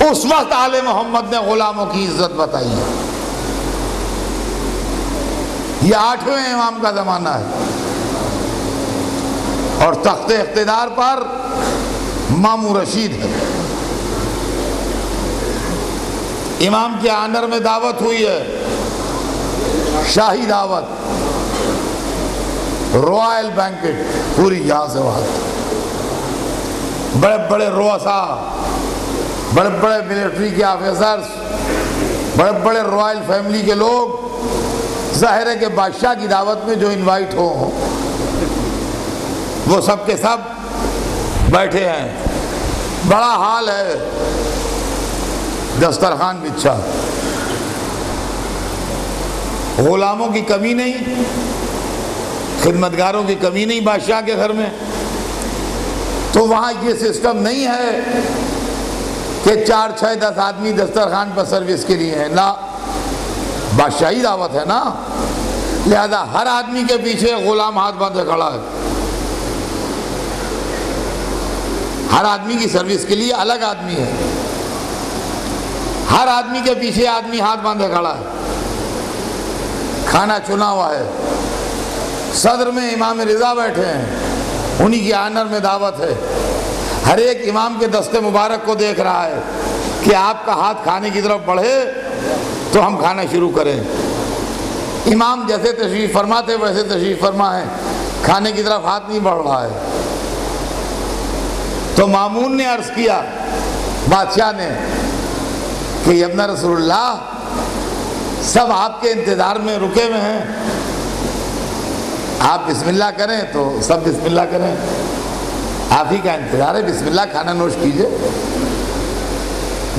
اس وقت آل محمد نے غلاموں کی عزت بتائی ہے۔ یہ 8ویں امام کا زمانہ ہے، اور تخت اقتدار پر مامون رشید ہے۔ امام کے آنر میں دعوت ہوئی ہے، شاہی دعوت، رائل بینکٹ، پوری یہاں سے وہاں، بڑے بڑے رؤساء، بڑے بڑے ملٹری کے آفیسرز، بڑے بڑے رائل فیملی کے لوگ، ظاہر ہے کہ بادشاہ کی دعوت میں جو انوائٹ ہوں وہ سب کے سب بیٹھے ہیں، بڑا حال ہے، دسترخوان بچھا، غلاموں کی کمی نہیں، خدمتگاروں کی کمی نہیں بادشاہ کے گھر میں۔ تو وہاں یہ سسٹم نہیں ہے کہ 4 6 10 آدمی دسترخوان پر سروس کے لیے ہیں، نہ، بادشاہی دعوت ہے نا، لہذا ہر آدمی کے پیچھے غلام ہاتھ باندھے کھڑا ہے، ہر آدمی کی سروس کے لیے الگ آدمی ہے، ہر آدمی کے پیچھے آدمی ہاتھ باندھے کھڑا ہے، کھانا چنا ہوا ہے، صدر میں امام رضا بیٹھے ہیں، انہی کی آنر میں دعوت ہے، ہر ایک امام کے دست مبارک کو دیکھ رہا ہے کہ آپ کا ہاتھ کھانے کی طرف بڑھے تو ہم کھانا شروع کریں۔ امام جیسے تشریف فرما تھے ویسے تشریف فرما ہے، کھانے کی طرف ہاتھ نہیں بڑھ رہا ہے۔ تو مامون نے عرض کیا بادشاہ نے کہ ابن رسول اللہ، سب آپ کے انتظار میں رکے ہوئے ہیں، آپ بسم اللہ کریں تو سب بسم اللہ کریں، آپ ہی کا انتظار ہے، بسم اللہ، کھانا نوش کیجئے۔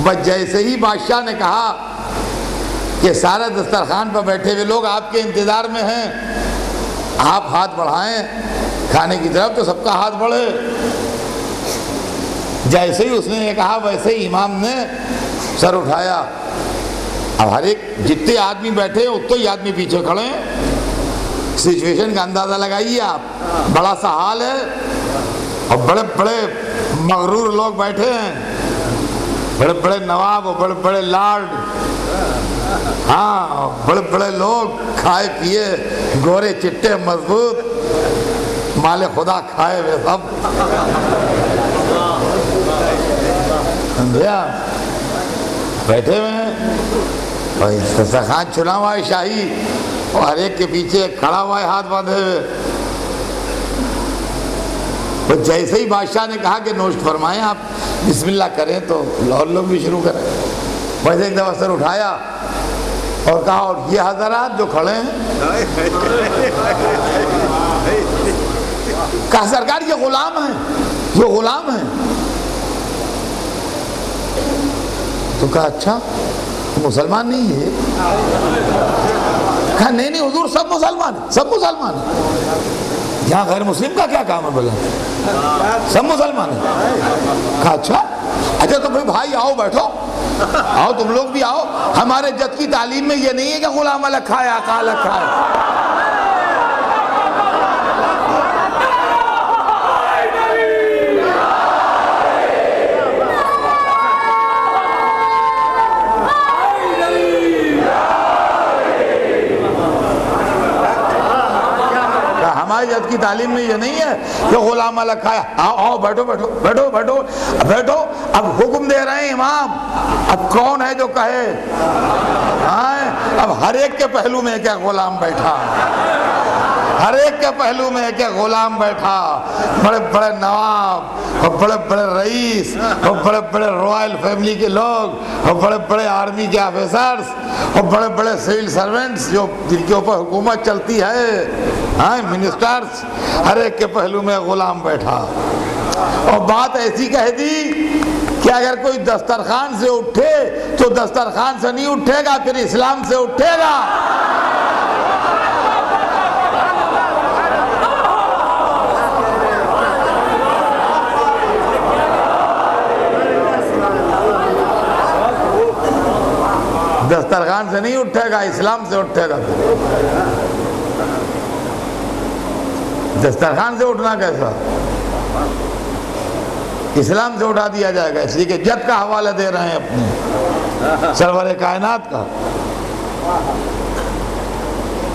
بس جیسے ہی بادشاہ نے کہا کہ سارا دسترخوان پر بیٹھے ہوئے لوگ آپ کے انتظار میں ہیں، آپ ہاتھ بڑھائیں کھانے کی طرف، تو سب کا ہاتھ بڑھے۔ جیسے ہی اس نے یہ کہا ویسے ہی امام نے سر اٹھایا۔ اب ہر ایک جتنے آدمی بیٹھے ہیں اتنے ہی آدمی پیچھے کھڑے ہیں، سچویشن کا اندازہ لگائیے آپ، بڑا سا حال ہے اور بڑے بڑے مغرور لوگ بیٹھے ہیں، بڑے بڑے نواب اور بڑے بڑے لارڈ، ہاں بڑے بڑے لوگ، کھائے پیے، گورے چٹے مضبوط، مال خدا کھائے ہوئے سب بیٹھے ہوئے ہیں، اور دسترخوان چنا ہوا ہے شاہی، اور ہر ایک کے پیچھے کھڑا ہوا ہے ہاتھ باندھے ہوئے۔ تو جیسے ہی بادشاہ نے کہا کہ نوشت فرمائیں آپ، بسم اللہ کریں، تو اور لوگ بھی شروع کریں۔ ویسے ایک دفعہ سر اٹھایا اور کہا، اور یہ حضرات جو کھڑے ہیں، کہا سرکار یہ غلام ہیں، یہ غلام ہیں۔ تو کہا اچھا مسلمان نہیں ہے؟ کہا نہیں نہیں حضور سب مسلمان ہیں، سب مسلمان ہیں، یہاں غیر مسلم کا کیا کام ہے؟ بولا سب مسلمان ہیں۔ کہا اچھا تو پھر بھائی آؤ بیٹھو، آؤ تم لوگ بھی آؤ، ہمارے جد کی تعلیم میں یہ نہیں ہے کہ غلام الگ کھائے آقا الگ کھائے۔ ہماری جد کی تعلیم میں یہ نہیں ہے کہ غلام الگ کھایا، آؤ بیٹھو بیٹھو بیٹھو بیٹھو بیٹھو۔ اب حکم دے رہے ہیں امام، اب کون ہے جو کہے؟ اب ہر ایک کے پہلو میں کیا غلام بیٹھا، ہر ایک کے پہلو میں کیا غلام بیٹھا، بڑے بڑے نواب اور بڑے بڑے رئیس اور بڑے بڑے رائل فیملی کے لوگ اور بڑے بڑے آرمی کے آفیسرز اور بڑے بڑے سول سرونٹس جو جن کے اوپر حکومت چلتی ہے، منسٹرز، ہر ایک کے پہلو میں غلام بیٹھا۔ اور بات ایسی کہہ دی کہ اگر کوئی دسترخوان سے اٹھے تو دسترخوان سے نہیں اٹھے گا، پھر اسلام سے اٹھے گا۔ دسترخوان سے نہیں اٹھے گا، اسلام سے اٹھے گا۔ دسترخوان سے اٹھنا کیسا؟ اسلام سے اٹھا دیا جائے گا، اس لیے کہ جد کا حوالہ دے رہے ہیں اپنے سرور کائنات کا۔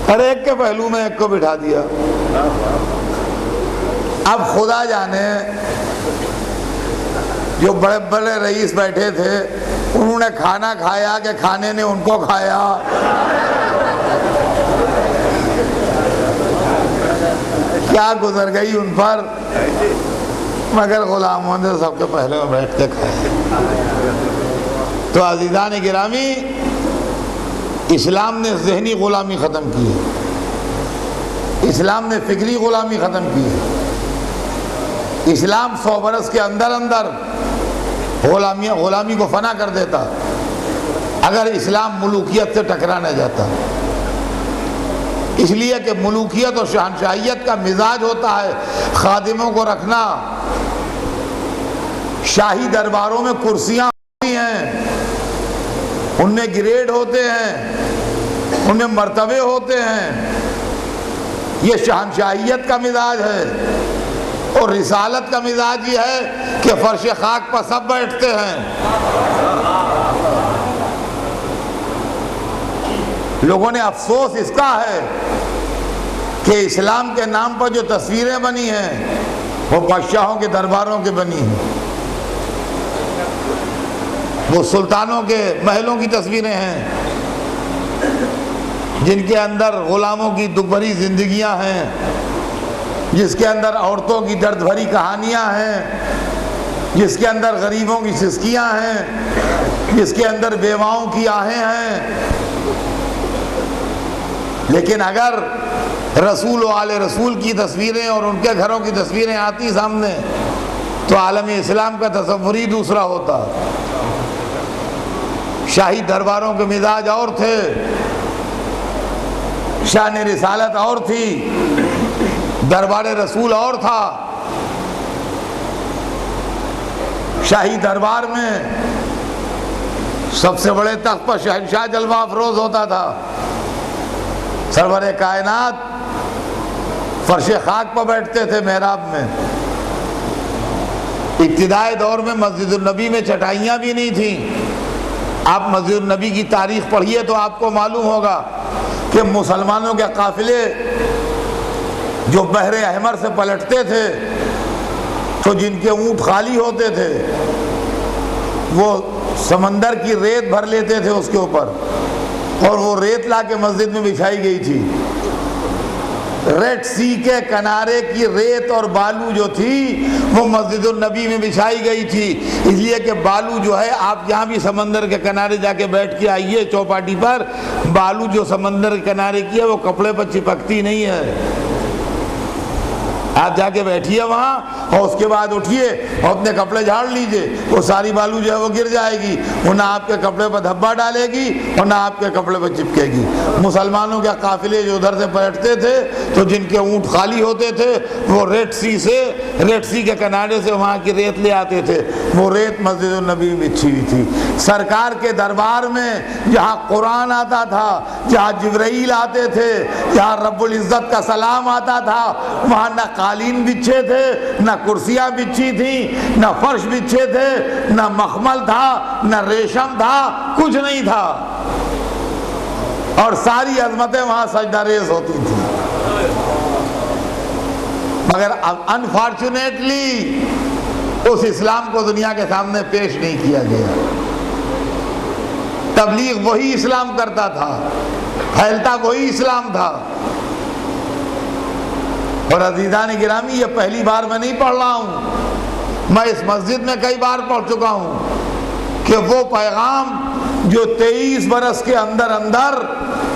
ہر ایک کے پہلو میں ایک کو بٹھا دیا۔ اب خدا جانے جو بڑے بڑے رئیس بیٹھے تھے انہوں نے کھانا کھایا کہ کھانے نے ان کو کھایا؟ کیا گزر گئی ان پر، مگر غلاموں نے سب کے پہلے میں بیٹھ کے کھایا۔ تو عزیزان گرامی، اسلام نے ذہنی غلامی ختم کی ہے، اسلام نے فکری غلامی ختم کی ہے۔ اسلام 100 برس کے اندر اندر غلامی کو فنا کر دیتا اگر اسلام ملوکیت سے ٹکرا نہ جاتا، اس لیے کہ ملوکیت اور شہنشاہیت کا مزاج ہوتا ہے خادموں کو رکھنا، شاہی درباروں میں کرسیاں ہوتی ہیں، ان میں گریڈ ہوتے ہیں، ان میں مرتبے ہوتے ہیں، یہ شہنشاہیت کا مزاج ہے۔ اور رسالت کا مزاج یہ ہے کہ فرش خاک پر سب بیٹھتے ہیں۔ لوگوں نے افسوس اس کا ہے کہ اسلام کے نام پر جو تصویریں بنی ہیں وہ بادشاہوں کے درباروں کے بنی ہیں، وہ سلطانوں کے محلوں کی تصویریں ہیں جن کے اندر غلاموں کی دکھ بھری زندگیاں ہیں، جس کے اندر عورتوں کی درد بھری کہانیاں ہیں، جس کے اندر غریبوں کی سسکیاں ہیں، جس کے اندر بیواؤں کی آہیں ہیں۔ لیکن اگر رسول و آل رسول کی تصویریں اور ان کے گھروں کی تصویریں آتی سامنے تو عالم اسلام کا تصور ہی دوسرا ہوتا۔ شاہی درباروں کے مزاج اور تھے، شان رسالت اور تھی، دربار رسول اور تھا۔ شاہی دربار میں سب سے بڑے تخت پر شہنشاہ جلوہ افروز ہوتا تھا، سرور کائنات فرش خاک پر بیٹھتے تھے محراب میں۔ ابتدائی دور میں مسجد النبی میں چٹائیاں بھی نہیں تھیں۔ آپ مسجد النبی کی تاریخ پڑھیے تو آپ کو معلوم ہوگا کہ مسلمانوں کے قافلے جو بحر احمر سے پلٹتے تھے تو جن کے اونٹ خالی ہوتے تھے وہ سمندر کی ریت بھر لیتے تھے اس کے اوپر، اور وہ ریت لا کے مسجد میں بچھائی گئی تھی۔ ریڈ سی کے کنارے کی ریت اور بالو جو تھی وہ مسجد النبی میں بچھائی گئی تھی، اس لیے کہ بالو جو ہے، آپ جہاں بھی سمندر کے کنارے جا کے بیٹھ کے آئیے چوپاٹی پر، بالو جو سمندر کے کنارے کی ہے وہ کپڑے پر چپکتی نہیں ہے۔ آپ جا کے بیٹھیے وہاں اور اس کے بعد اٹھیے اور اپنے کپڑے جھاڑ لیجئے، وہ ساری بالو جو ہے وہ گر جائے گی، وہ نہ آپ کے کپڑے پر دھبا ڈالے گی اور نہ آپ کے کپڑے پر چپکے گی۔ مسلمانوں کے قافلے جو ادھر سے پلٹتے تھے تو جن کے اونٹ خالی ہوتے تھے وہ ریڈ سی کے کنارے سے وہاں کی ریت لے آتے تھے، وہ ریت مسجد النبی میں بچھی ہوئی تھی۔ سرکار کے دربار میں جہاں قرآن آتا تھا، جہاں جبرائیل آتے تھے، جہاں رب العزت کا سلام آتا تھا، وہاں نہ قالین بچھے تھے، نہ کرسیاں بچھی تھیں، نہ فرش بچھے تھے، نہ مخمل تھا، نہ ریشم تھا، کچھ نہیں تھا، اور ساری عظمتیں وہاں سجدہ ریز ہوتی تھیں۔ مگر انفارچونیٹلی اس اسلام کو دنیا کے سامنے پیش نہیں کیا گیا۔ تبلیغ وہی اسلام کرتا تھا، پھیلتا وہی اسلام تھا۔ اور عزیزان گرامی، یہ پہلی بار میں نہیں پڑھ رہا ہوں، میں اس مسجد میں کئی بار پڑھ چکا ہوں کہ وہ پیغام جو 23 برس کے اندر اندر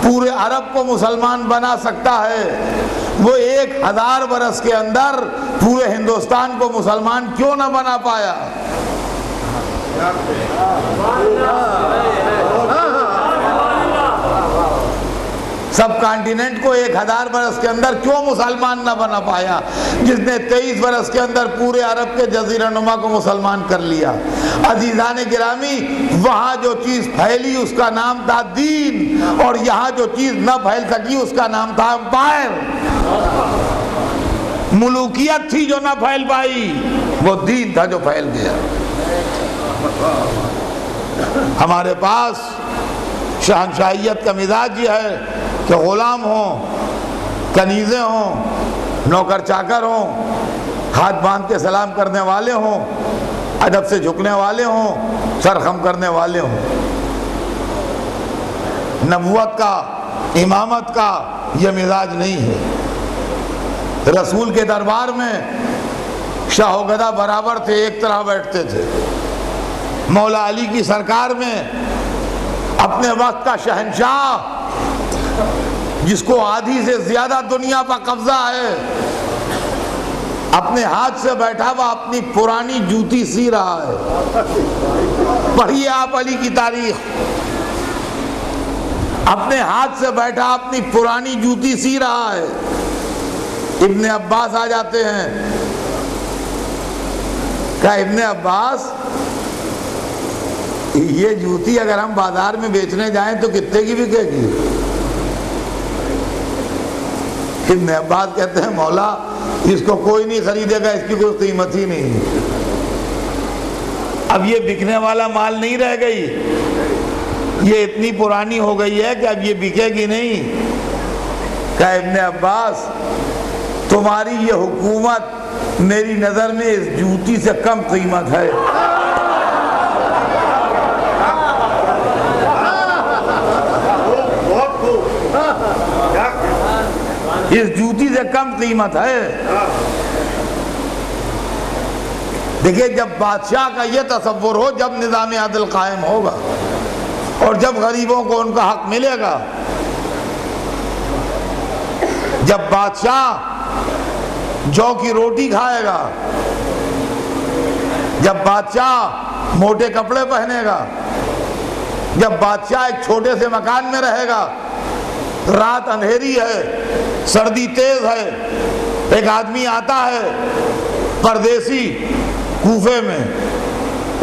پورے عرب کو مسلمان بنا سکتا ہے، وہ 1000 برس کے اندر پورے ہندوستان کو مسلمان کیوں نہ بنا پایا؟ سب کانٹیننٹ کو 1000 برس کے اندر کیوں مسلمان نہ بنا پایا، جس نے 23 برس کے اندر پورے عرب کے جزیرہ نما کو مسلمان کر لیا؟ عزیزان گرامی، وہاں جو چیز پھیلی اس کا نام تھا دین، اور یہاں جو چیز نہ پھیل سکی اس کا نام تھا امپائر۔ ملوکیت تھی جو نہ پھیل پائی، وہ دین تھا جو پھیل گیا۔ ہمارے پاس شہنشاہیت کا مزاج یہ ہے کہ غلام ہوں، کنیزیں ہوں، نوکر چاکر ہوں، ہاتھ باندھ کے سلام کرنے والے ہوں، ادب سے جھکنے والے ہوں، سر خم کرنے والے ہوں۔ نبوت کا، امامت کا یہ مزاج نہیں ہے۔ رسول کے دربار میں شاہ و گدا برابر تھے، ایک طرح بیٹھتے تھے۔ مولا علی کی سرکار میں اپنے وقت کا شہنشاہ، جس کو آدھی سے زیادہ دنیا پر قبضہ ہے، اپنے ہاتھ سے بیٹھا ہوا اپنی پرانی جوتی سی رہا ہے۔ پڑھیے آپ علی کی تاریخ، اپنے ہاتھ سے بیٹھا اپنی پرانی جوتی سی رہا ہے۔ ابن عباس آ جاتے ہیں، کہا ابن عباس یہ جوتی اگر ہم بازار میں بیچنے جائیں تو کتنے کی بکے گی؟ ابن عباس کہتے ہیں مولا اس کو کوئی نہیں خریدے گا، اس کی کوئی قیمت ہی نہیں۔ اب یہ بکنے والا مال نہیں رہ گئی، یہ اتنی پرانی ہو گئی ہے کہ اب یہ بکے گی نہیں۔ کہا ابن عباس تمہاری یہ حکومت میری نظر میں اس جوتی سے کم قیمت ہے۔ اس جوتی سے کم قیمت ہے۔ دیکھیے جب بادشاہ کا یہ تصور ہو، جب نظام عدل قائم ہوگا اور جب غریبوں کو ان کا حق ملے گا، جب بادشاہ جو کی روٹی کھائے گا، جب بادشاہ موٹے کپڑے پہنے گا، جب بادشاہ ایک چھوٹے سے مکان میں رہے گا، رات اندھیری ہے، سردی تیز ہے، ایک آدمی آتا ہے پردیسی کوفے میں،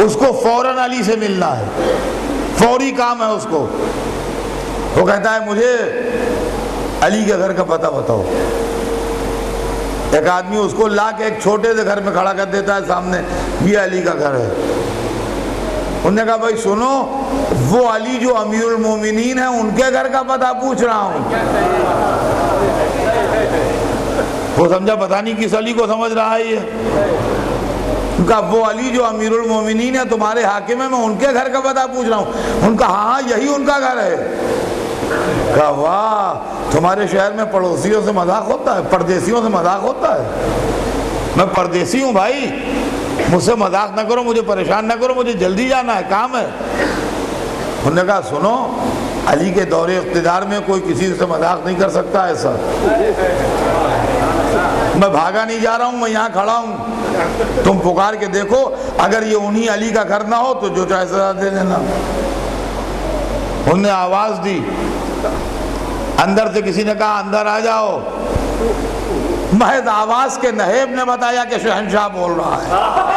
اس کو فوراً علی سے ملنا ہے، فوری کام ہے اس کو۔ وہ کہتا ہے مجھے علی کے گھر کا پتہ بتاؤ۔ ایک آدمی اس کو لا کے ایک چھوٹے سے گھر میں کھڑا کر دیتا ہے سامنے، یہ علی کا گھر ہے۔ انہوں نے کہا بھائی سنو، وہ علی جو امیر المومنین ہیں ان کے گھر کا پتہ پوچھ رہا ہوں۔ وہ سمجھا پتہ نہیں کس علی کو سمجھ رہا ہے یہ۔ ان کا وہ علی جو امیر المومنین ہے تمہارے حاکم ہے، میں ان کے گھر کا پتہ پوچھ رہا ہوں۔ ان کا ہاں یہی ان کا گھر ہے۔ کہا واہ، تمہارے شہر میں پڑوسیوں سے مذاق ہوتا ہے، پردیسیوں سے مذاق ہوتا ہے؟ میں پردیسی ہوں بھائی، مجھ سے مذاق نہ کرو، مجھے پریشان نہ کرو، مجھے جلدی جانا ہے، کام ہے۔ انہوں نے کہا سنو، علی کے دور اقتدار میں کوئی کسی سے مذاق نہیں کر سکتا ایسا۔ میں بھاگا نہیں جا رہا ہوں، میں یہاں کھڑا ہوں، تم پکار کے دیکھو، اگر یہ انہی علی کا گھر نہ ہو تو جو چاہے سزا دے دینا۔ انہوں نے آواز دی، اندر سے کسی نے کہا اندر آ جاؤ۔ محض آواز کے نہیب نے بتایا کہ شہنشاہ بول رہا ہے۔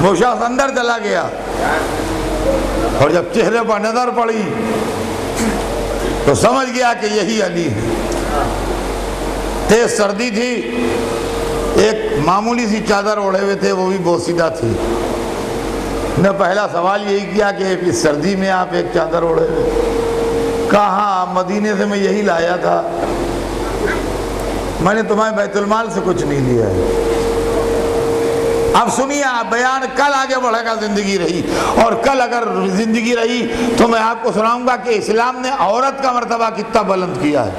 وہ شخص اندر چلا گیا اور جب چہرے پر نظر پڑی تو سمجھ گیا کہ یہی علی ہے۔ تیز سردی تھی، ایک معمولی سی چادر اوڑھے ہوئے تھے، وہ بھی بوسیدہ تھی۔ نے پہلا سوال یہی کیا کہ اس سردی میں آپ ایک چادر اوڑھے ہوئے؟ کہا ہاں، مدینے سے میں یہی لایا تھا، میں نے تمہیں بیت المال سے کچھ نہیں لیا ہے۔ اب سنیے، بیان کل آگے بڑھے گا، زندگی رہی، اور کل اگر زندگی رہی تو میں آپ کو سناؤں گا کہ اسلام نے عورت کا مرتبہ کتنا بلند کیا ہے،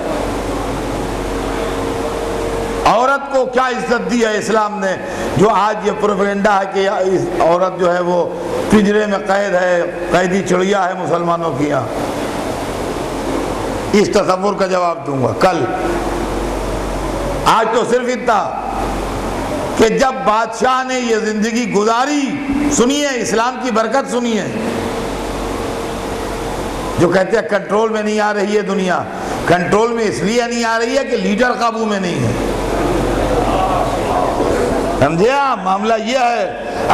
عورت کو کیا عزت دی ہے اسلام نے۔ جو آج یہ پروپیگنڈا ہے کہ عورت جو ہے وہ پنجرے میں قید ہے، قیدی چڑیا ہے مسلمانوں کی یہاں، اس تصور کا جواب دوں گا کل۔ آج تو صرف اتنا کہ جب بادشاہ نے یہ زندگی گزاری، سنیے اسلام کی برکت سنیے، جو کہتے ہیں کنٹرول میں نہیں آ رہی ہے دنیا، کنٹرول میں اس لیے نہیں آ رہی ہے کہ لیڈر قابو میں نہیں ہے. سمجھے آپ؟ معاملہ یہ ہے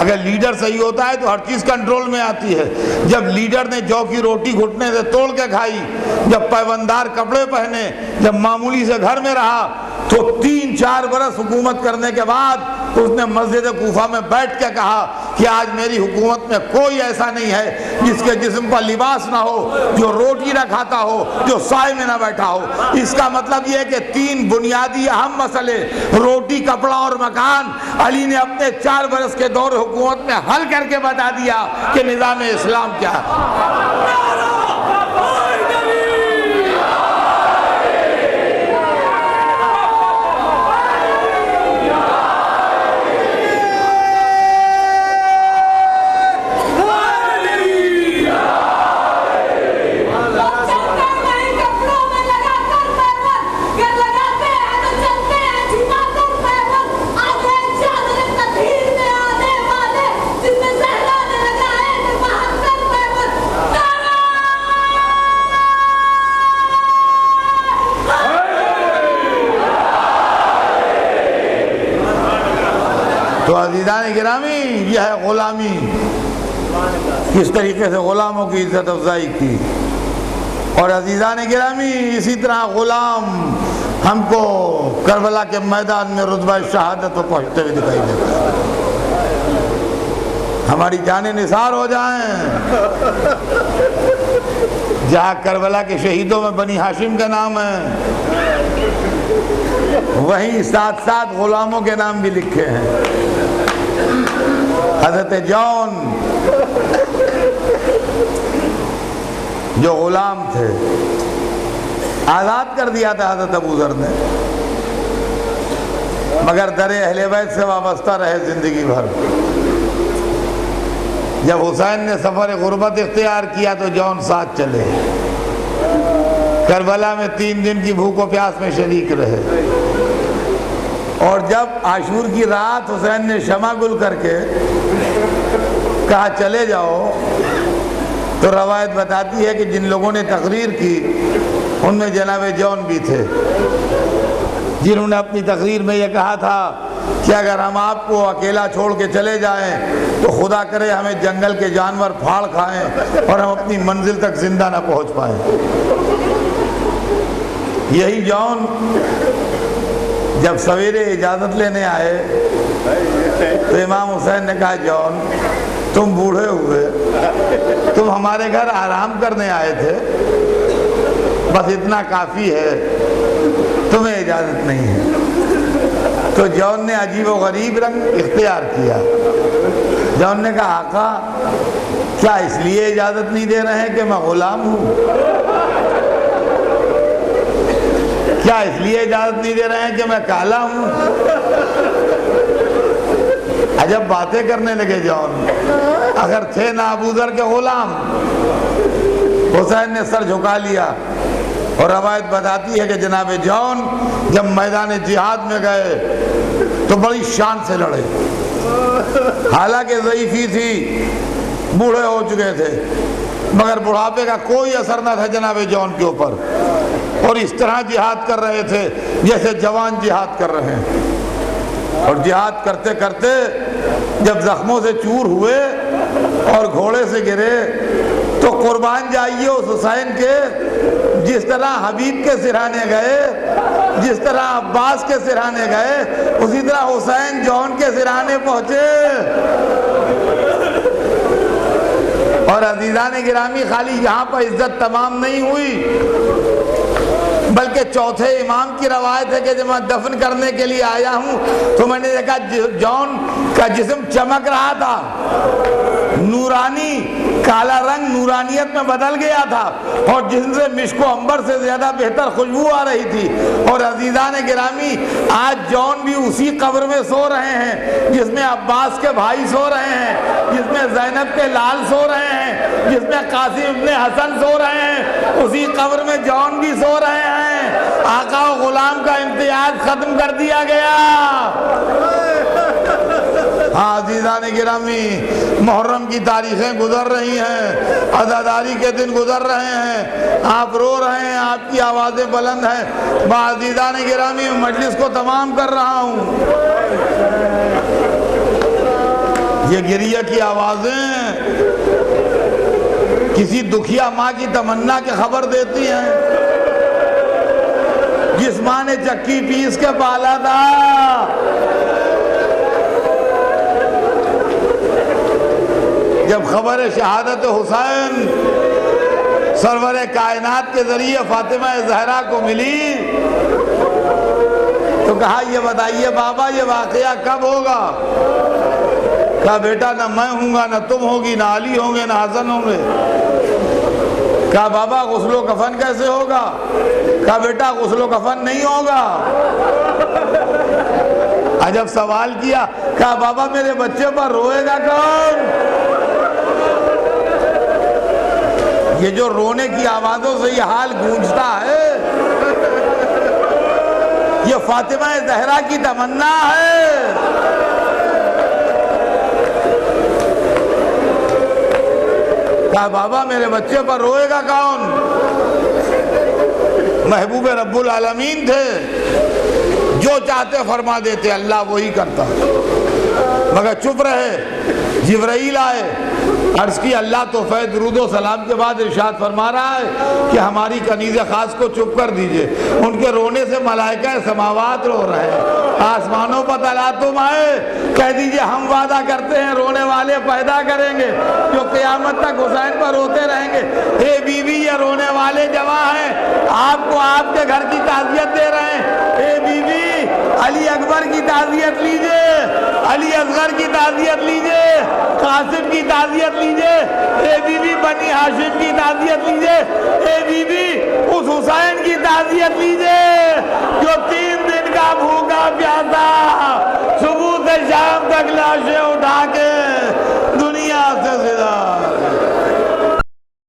اگر لیڈر صحیح ہوتا ہے تو ہر چیز کنٹرول میں آتی ہے. جب لیڈر نے جو کی روٹی گھٹنے سے توڑ کے کھائی، جب پیوندار کپڑے پہنے، جب معمولی سے گھر میں رہا، تو 3-4 برس حکومت کرنے کے بعد اس نے مسجد کوفہ میں بیٹھ کے کہا کہ آج میری حکومت میں کوئی ایسا نہیں ہے جس کے جسم پر لباس نہ ہو، جو روٹی نہ کھاتا ہو، جو سائے میں نہ بیٹھا ہو. اس کا مطلب یہ ہے کہ 3 بنیادی اہم مسئلے، روٹی، کپڑا اور مکان، علی نے اپنے 4 برس کے دور حکومت میں حل کر کے بتا دیا کہ نظام اسلام کیا ہے. تو عزیزان گرامی، یہ ہے غلامی. کس طریقے سے غلاموں کی عزت افزائی کی. اور عزیزان گرامی، اسی طرح غلام ہم کو کربلا کے میدان میں رتبہ شہادت کو پہنچتے ہوئے دکھائی دیتا ہے. ہماری جانیں نثار ہو جائیں. جہاں کربلا کے شہیدوں میں بنی ہاشم کا نام ہے، وہیں ساتھ ساتھ غلاموں کے نام بھی لکھے ہیں. حضرت جون جو غلام تھے، آزاد کر دیا تھا حضرت ابو ذر نے، مگر در اہل بیت سے وابستہ رہے زندگی بھر. جب حسین نے سفر غربت اختیار کیا تو جون ساتھ چلے. کربلا میں 3 دن کی بھوک و پیاس میں شریک رہے. اور جب عاشور کی رات حسین نے شمع گل کر کے کہا چلے جاؤ، تو روایت بتاتی ہے کہ جن لوگوں نے تقریر کی ان میں جناب جون بھی تھے، جنہوں نے اپنی تقریر میں یہ کہا تھا کہ اگر ہم آپ کو اکیلا چھوڑ کے چلے جائیں تو خدا کرے ہمیں جنگل کے جانور پھاڑ کھائیں اور ہم اپنی منزل تک زندہ نہ پہنچ پائیں. یہی جون جب سویرے اجازت لینے آئے تو امام حسین نے کہا جون تم بوڑھے ہوئے، تم ہمارے گھر آرام کرنے آئے تھے، بس اتنا کافی ہے، تمہیں اجازت نہیں ہے. تو جون نے عجیب و غریب رنگ اختیار کیا. جون نے کہا آقا کیا اس لیے اجازت نہیں دے رہے ہیں کہ میں غلام ہوں؟ کیا اس لیے اجازت نہیں دے رہے ہیں کہ میں کالا ہوں؟ عجب باتیں کرنے لگے جون. اگر تھے نہ ابو ذر کے غلام. حسین نے سر جھکا لیا. اور روایت بتاتی ہے کہ جناب جون جب میدان جہاد میں گئے تو بڑی شان سے لڑے. حالانکہ ضعیفی تھی، بوڑھے ہو چکے تھے، مگر بڑھاپے کا کوئی اثر نہ تھا جناب جون کے اوپر. اور اس طرح جہاد کر رہے تھے جیسے جوان جہاد کر رہے ہیں. اور جہاد کرتے کرتے جب زخموں سے چور ہوئے اور گھوڑے سے گرے تو قربان جائیے اس حسین کے، جس طرح حبیب کے سرہانے گئے، جس طرح عباس کے سرہانے گئے، اسی طرح حسین جون کے سرہانے پہنچے. اور عزیزان گرامی، خالی یہاں پر عزت تمام نہیں ہوئی، بلکہ چوتھے امام کی روایت ہے کہ جب میں دفن کرنے کے لیے آیا ہوں تو میں نے دیکھا جون کا جسم چمک رہا تھا، نورانی، کالا رنگ نورانیت میں بدل گیا تھا، اور جسم سے مشک و عنبر سے زیادہ بہتر خوشبو آ رہی تھی. اور عزیزان گرامی، آج جون بھی اسی قبر میں سو رہے ہیں جس میں عباس کے بھائی سو رہے ہیں، جس میں زینب کے لال سو رہے ہیں، جس میں قاسم ابن حسن سو رہے ہیں، اسی قبر میں جون بھی سو رہے ہیں. آقا و غلام کا امتیاز ختم کر دیا گیا. عزیزان گرامی، محرم کی تاریخیں گزر رہی ہیں، عزاداری کے دن گزر رہے ہیں، آپ رو رہے ہیں، آپ کی آوازیں بلند ہیں۔ عزیزان گرامی، مجلس کو تمام کر رہا ہوں۔ یہ گریہ کی آوازیں کسی دکھیا ماں کی تمنا کی خبر دیتی ہیں، جس ماں نے چکی پیس کے پالا تھا، جب خبر شہادت حسین سرور کائنات کے ذریعے فاطمہ زہرا کو ملی تو کہا یہ بتائیے بابا یہ واقعہ کب ہوگا؟ کہا بیٹا نہ میں ہوں گا، نہ تم ہوگی، نہ علی ہوں گے، نہ حسن ہوں گے۔ کہا بابا غسل و کفن کیسے ہوگا؟ کہا بیٹا غسل و کفن نہیں ہوگا۔ جب سوال کیا، کہا بابا میرے بچے پر روئے گا کون؟ یہ جو رونے کی آوازوں سے یہ حال گونجتا ہے، یہ فاطمہ زہرا کی تمنا ہے۔ کہا بابا میرے بچے پر روئے گا کون؟ محبوب رب العالمین تھے، جو چاہتے فرما دیتے، اللہ وہی کرتا، مگر چپ رہے۔ جبرائیل آئے، عرض کی اللہ تو فیض درود و سلام کے بعد ارشاد فرما رہا ہے کہ ہماری کنیز خاص کو چپ کر دیجئے، ان کے رونے سے ملائکہ سماوات رو رہے ہیں، آسمانوں پر تلاطم آئے، کہہ دیجئے ہم وعدہ کرتے ہیں رونے والے پیدا کریں گے جو قیامت تک حسین پر روتے رہیں گے۔ اے بی بی یہ رونے والے جمع ہیں، آپ کو آپ کے گھر کی تعزیت دے رہے ہیں۔ اے بی بی علی اکبر کی تعزیت لیجئے، علی اصغر کی تعزیت لیجئے، قاسم کی تعزیت لیجئے، اے بی بی بنی ہاشم کی تعزیت لیجئے، اے بی بی اس حسین کی تعزیت لیجئے جو 3 دن کا بھوکا پیاسا صبح سے شام تک لاشیں اٹھا کے دنیا سے